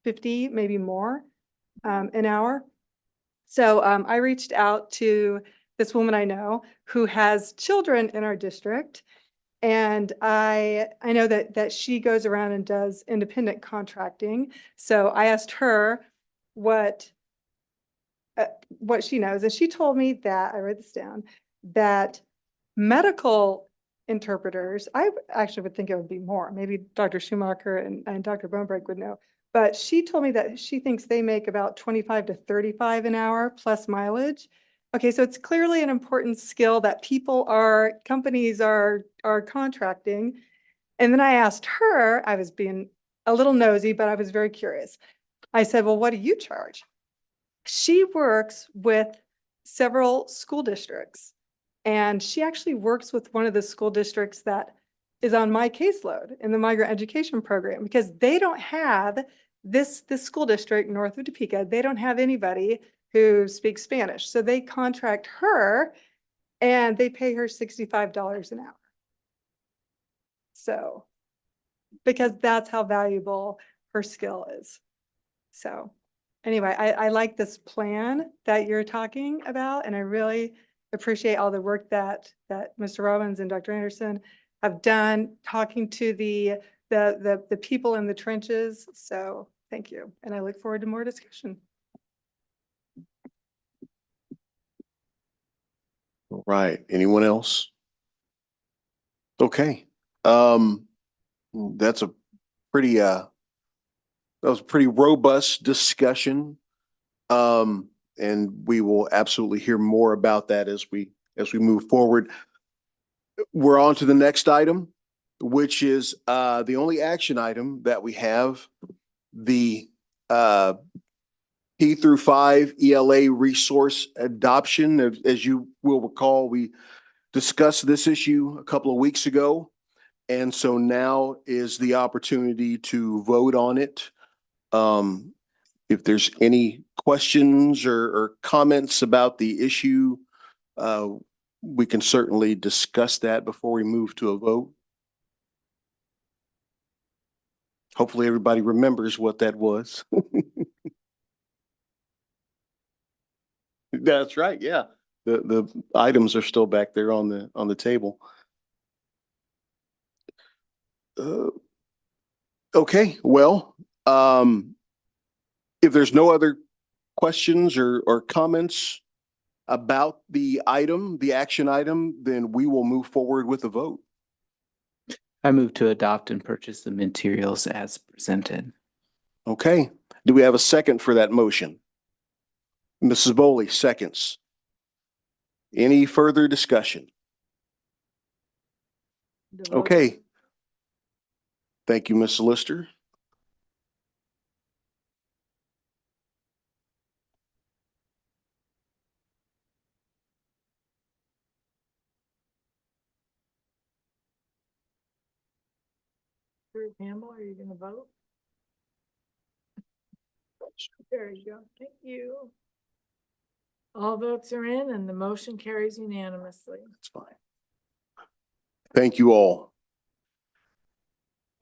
50, maybe more, an hour. So I reached out to this woman I know who has children in our district, And I know that she goes around and does independent contracting. So I asked her what she knows. And she told me that, I wrote this down, that medical interpreters, I actually would think it would be more. Maybe Dr. Schumacher and Dr. Bonebrake would know. But she told me that she thinks they make about 25 to 35 an hour plus mileage. Okay, so it's clearly an important skill that companies are contracting. And then I asked her, I was being a little nosy, but I was very curious. I said, well, what do you charge? She works with several school districts, and she actually works with one of the school districts that is on my caseload in the migrant education program, because they don't have this school district north of Topeka. They don't have anybody who speaks Spanish. So they contract her and they pay her $65 an hour. So, because that's how valuable her skill is. So anyway, I like this plan that you're talking about, and I really appreciate all the work that Mr. Robbins and Dr. Anderson have done talking to the people in the trenches. So thank you. And I look forward to more discussion. All right. Anyone else? Okay. That's a pretty, that was a pretty robust discussion. And we will absolutely hear more about that as we move forward. We're on to the next item, which is the only action item that we have, the P through 5 ELA resource adoption. As you will recall, we discussed this issue a couple of weeks ago. And so now is the opportunity to vote on it. If there's any questions or comments about the issue, we can certainly discuss that before we move to a vote. Hopefully everybody remembers what that was. That's right. Yeah. The items are still back there on the table. Okay, well, if there's no other questions or comments about the item, the action item, then we will move forward with the vote. I move to adopt and purchase the materials as presented. Okay, do we have a second for that motion? Mrs. Bowley, seconds. Any further discussion? Okay. Thank you, Ms. Lister. Drew Campbell, are you going to vote? There you go. Thank you. All votes are in and the motion carries unanimously. That's fine. Thank you all.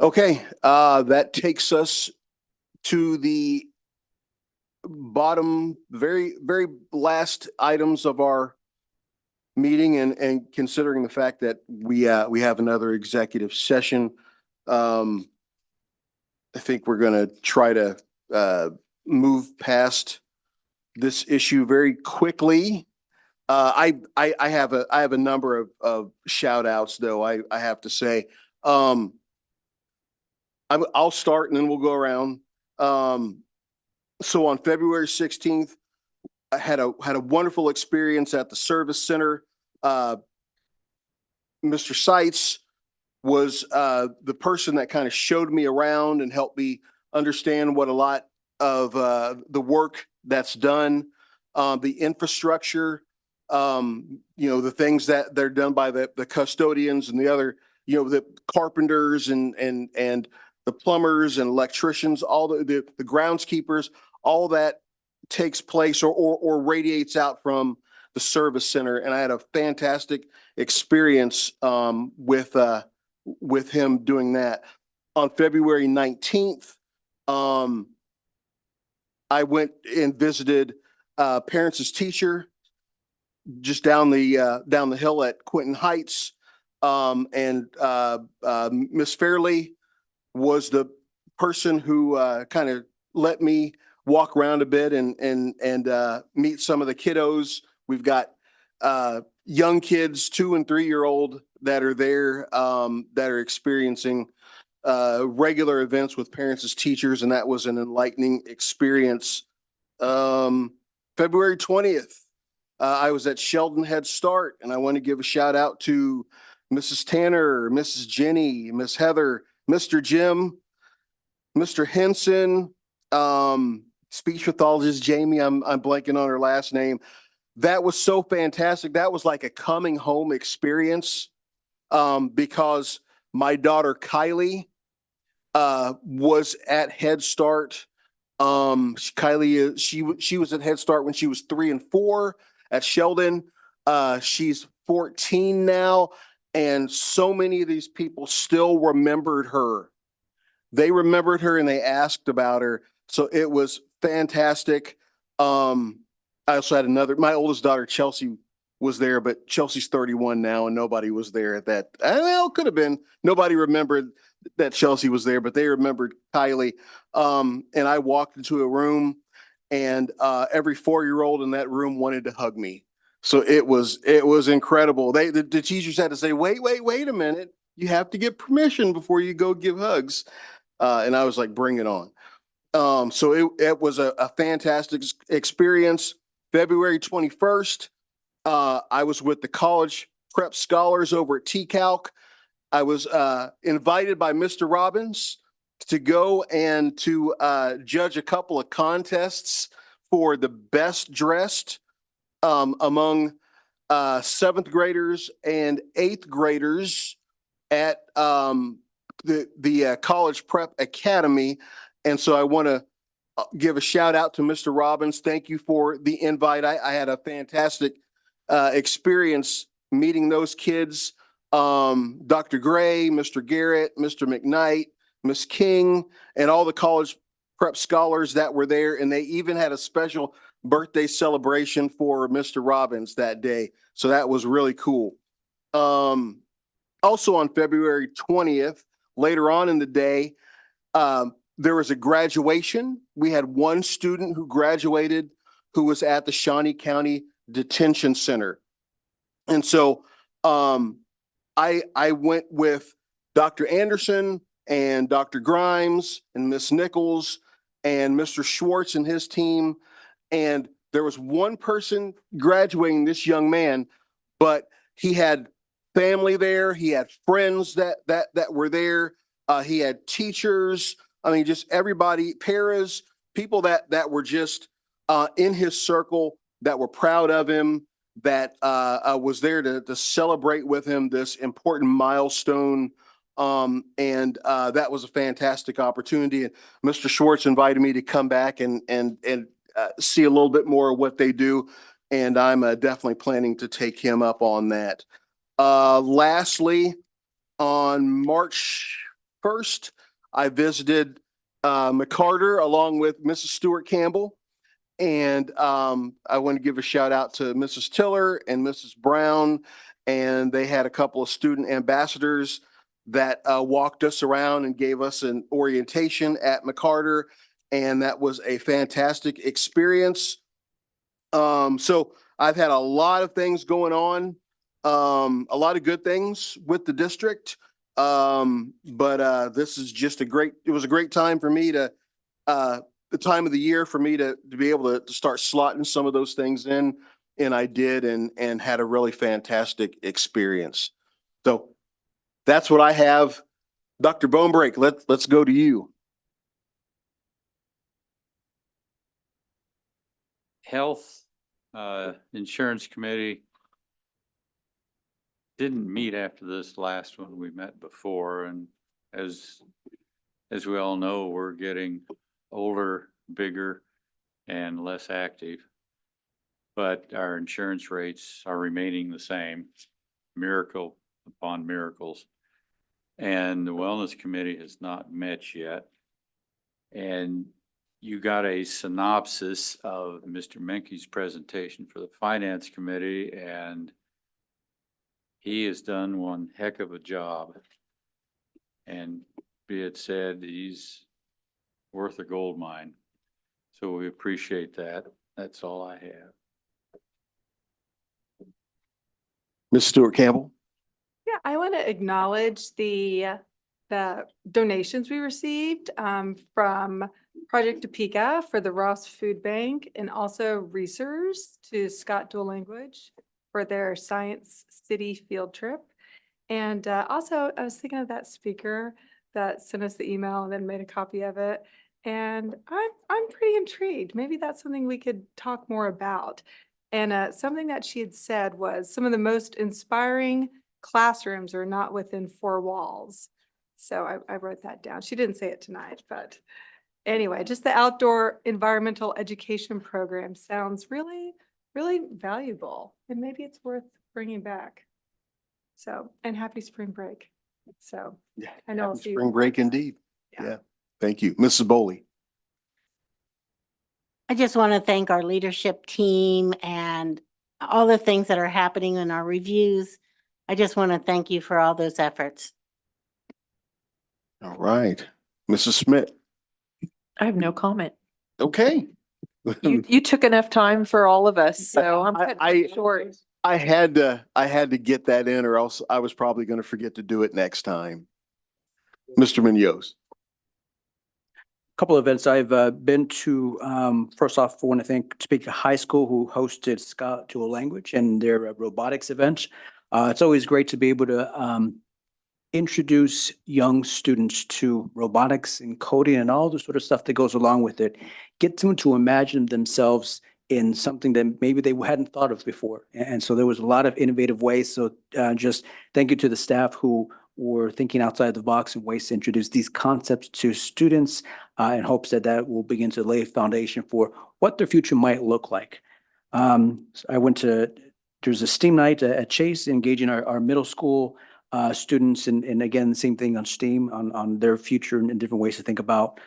Okay, that takes us to the bottom, very last items of our meeting, and considering the fact that we have another executive session, I think we're going to try to move past this issue very quickly. I have a number of shout outs though. I have to say, I'll start and then we'll go around. So on February 16th, I had a wonderful experience at the service center. Mr. Seitz was the person that kind of showed me around and helped me understand what a lot of the work that's done, the infrastructure, the things that they're done by the custodians and the other, the carpenters and the plumbers and electricians, all the groundskeepers, all that takes place or radiates out from the service center. And I had a fantastic experience with him doing that. On February 19th, I went and visited Parents as Teacher just down the hill at Quinton Heights. Miss Fairley was the person who kind of let me walk around a bit and meet some of the kiddos. We've got young kids, 2 and 3-year-old that are there that are experiencing regular events with parents as teachers, and that was an enlightening experience. February 20th, I was at Sheldon Head Start, and I want to give a shout out to Mrs. Tanner, Mrs. Jenny, Miss Heather, Mr. Jim, Mr. Henson, speech pathologist Jamie, I'm blanking on her last name. That was so fantastic. That was like a coming home experience because my daughter Kylie was at Head Start. Kylie, she was at Head Start when she was 3 and 4 at Sheldon. She's 14 now, and so many of these people still remembered her. They remembered her and they asked about her. So it was fantastic. I also had my oldest daughter, Chelsea, was there, but Chelsea's 31 now and nobody was there at that. Well, could have been. Nobody remembered that Chelsea was there, but they remembered Kylie. And I walked into a room and every 4-year-old in that room wanted to hug me. So it was incredible. The teachers had to say, wait a minute. You have to get permission before you go give hugs. And I was like, bring it on. So it was a fantastic experience. February 21st, I was with the college prep scholars over at TCalc. I was invited by Mr. Robbins to go and to judge a couple of contests for the best dressed among 7th graders and 8th graders at the College Prep Academy. And so I want to give a shout out to Mr. Robbins. Thank you for the invite. I had a fantastic experience meeting those kids. Dr. Gray, Mr. Garrett, Mr. McKnight, Miss King, and all the college prep scholars that were there. And they even had a special birthday celebration for Mr. Robbins that day. So that was really cool. Also on February 20th, later on in the day, there was a graduation. We had one student who graduated who was at the Shawnee County Detention Center. And so I went with Dr. Anderson and Dr. Grimes and Miss Nichols and Mr. Schwartz and his team. And there was one person graduating, this young man, but he had family there. He had friends that were there. He had teachers. I mean, just everybody, paras, people that were just in his circle that were proud of him, that was there to celebrate with him this important milestone. And that was a fantastic opportunity. And Mr. Schwartz invited me to come back and see a little bit more of what they do. And I'm definitely planning to take him up on that. Lastly, on March 1st, I visited McCarter along with Mrs. Stewart Campbell. And I want to give a shout out to Mrs. Tiller and Mrs. Brown. And they had a couple of student ambassadors that walked us around and gave us an orientation at McCarter. And that was a fantastic experience. So I've had a lot of things going on, a lot of good things with the district. But this is just it was a great time for me to, the time of the year for me to be able to start slotting some of those things in. And I did and had a really fantastic experience. So that's what I have. Dr. Bonebrake, let's go to you. Health Insurance Committee didn't meet after this last one. We met before, and as we all know, we're getting older, bigger, and less active. But our insurance rates are remaining the same, miracle upon miracles. And the Wellness Committee has not met yet. And you got a synopsis of Mr. Menke's presentation for the Finance Committee, and he has done one heck of a job. And be it said, he's worth a gold mine. So we appreciate that. That's all I have. Ms. Stewart Campbell? Yeah, I want to acknowledge the donations we received from Project Topeka for the Ross Food Bank, and also Research to Scott Dual Language for their Science City field trip. And also, I was thinking of that speaker that sent us the email and then made a copy of it. And I'm pretty intrigued. Maybe that's something we could talk more about. And something that she had said was some of the most inspiring classrooms are not within four walls. So I wrote that down. She didn't say it tonight, but anyway, just the outdoor environmental education program sounds really, really valuable. And maybe it's worth bringing back. So, and happy spring break. So Yeah. I know I'll Happy see you. spring break indeed. Yeah. Yeah. Thank you. Mrs. Bowley? I just want to thank our leadership team and all the things that are happening in our reviews. I just want to thank you for all those efforts. All right. Mrs. Smith? I have no comment. Okay. You took enough time for all of us, so I'm cutting it short. I had to get that in, or else I was probably going to forget to do it next time. Mr. Munoz? Couple of events I've been to. First off, I want to thank Topeka High School, who hosted Scott Dual Language and their robotics event. It's always great to be able to introduce young students to robotics and coding and all the sort of stuff that goes along with it. Get them to imagine themselves in something that maybe they hadn't thought of before. And so there was a lot of innovative ways. So just thank you to the staff who were thinking outside the box and ways to introduce these concepts to students in hopes that that will begin to lay a foundation for what their future might look like. So I went to, there's a STEAM night at Chase, engaging our middle school students, and again, same thing on STEAM, on their future and different ways to think about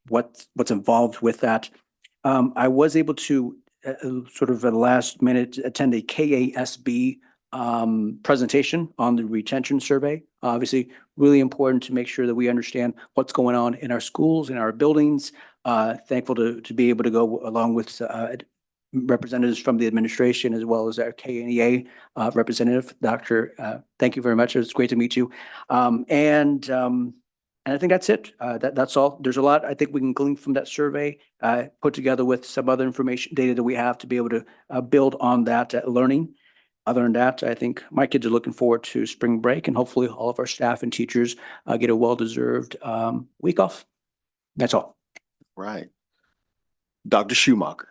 what's involved with that. I was able to sort of at the last minute attend a KASB presentation on the retention survey. Obviously, really important to make sure that we understand what's going on in our schools, in our buildings. Thankful to be able to go along with representatives from the administration, as well as our KNEA representative. Doctor, thank you very much. It's great to meet you. And I think that's it. That's all. There's a lot I think we can glean from that survey, put together with some other information, data that we have to be able to build on that learning. Other than that, I think my kids are looking forward to spring break, and hopefully all of our staff and teachers get a well-deserved week off. That's all. Right. Dr. Schumacher?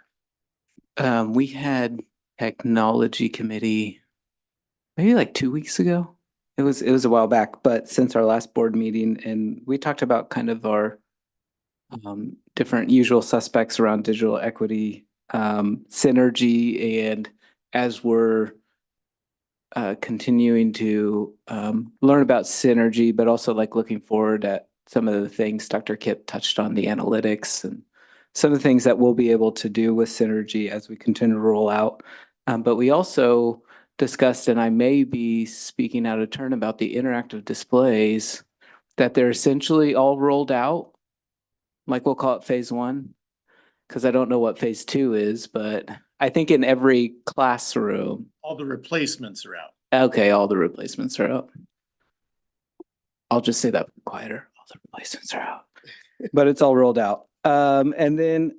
We had technology committee maybe like 2 weeks ago. It was a while back, but since our last board meeting, and we talked about kind of our different usual suspects around digital equity, synergy, and as we're continuing to learn about synergy, but also like looking forward at some of the things Dr. Kip touched on, the analytics and some of the things that we'll be able to do with synergy as we continue to roll out. But we also discussed, and I may be speaking out of turn about the interactive displays, that they're essentially all rolled out. Like we'll call it phase one, because I don't know what phase two is, but I think in every classroom. All the replacements are out. Okay, all the replacements are out. I'll just say that quieter. All the replacements are out, but it's all rolled out. And then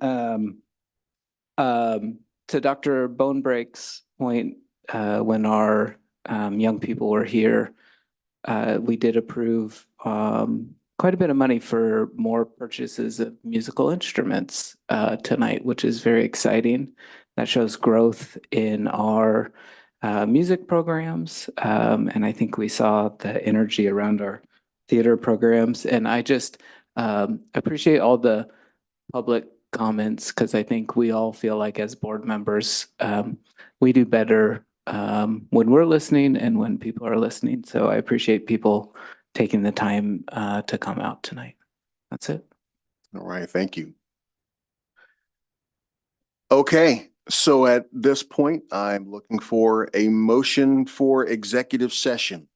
to Dr. Bonebreak's point, when our young people were here, we did approve quite a bit of money for more purchases of musical instruments tonight, which is very exciting. That shows growth in our music programs. And I think we saw the energy around our theater programs. And I just appreciate all the public comments, because I think we all feel like as board members, we do better when we're listening and when people are listening. So I appreciate people taking the time to come out tonight. That's it. All right, thank you. Okay, So at this point, I'm looking for a motion for executive session.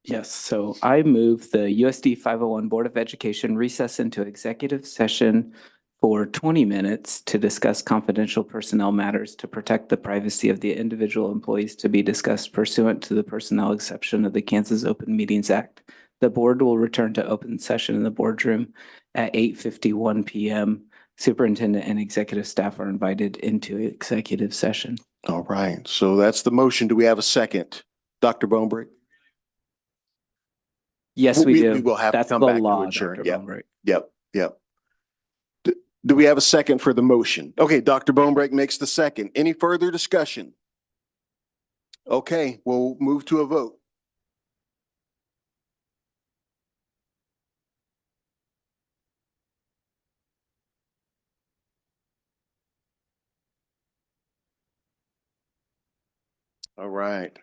Yes, so I move the USD 501 Board of Education recess into executive session for 20 minutes to discuss confidential personnel matters to protect the privacy of the individual employees to be discussed pursuant to the personnel exception of the Kansas Open Meetings Act. The board will return to open session in the boardroom at 8:51 PM. Superintendent and executive staff are invited into executive session. All right, so that's the motion. Do we have a second? Dr. Bonebrick? Yes, we do. We will have to That's come the back to law, adjourn. Dr. Yep, Bombrick. yep. Do we have a second for the motion? Okay, Dr. Bonebrick makes the second. Any further discussion? Okay, we'll move to a vote. All right.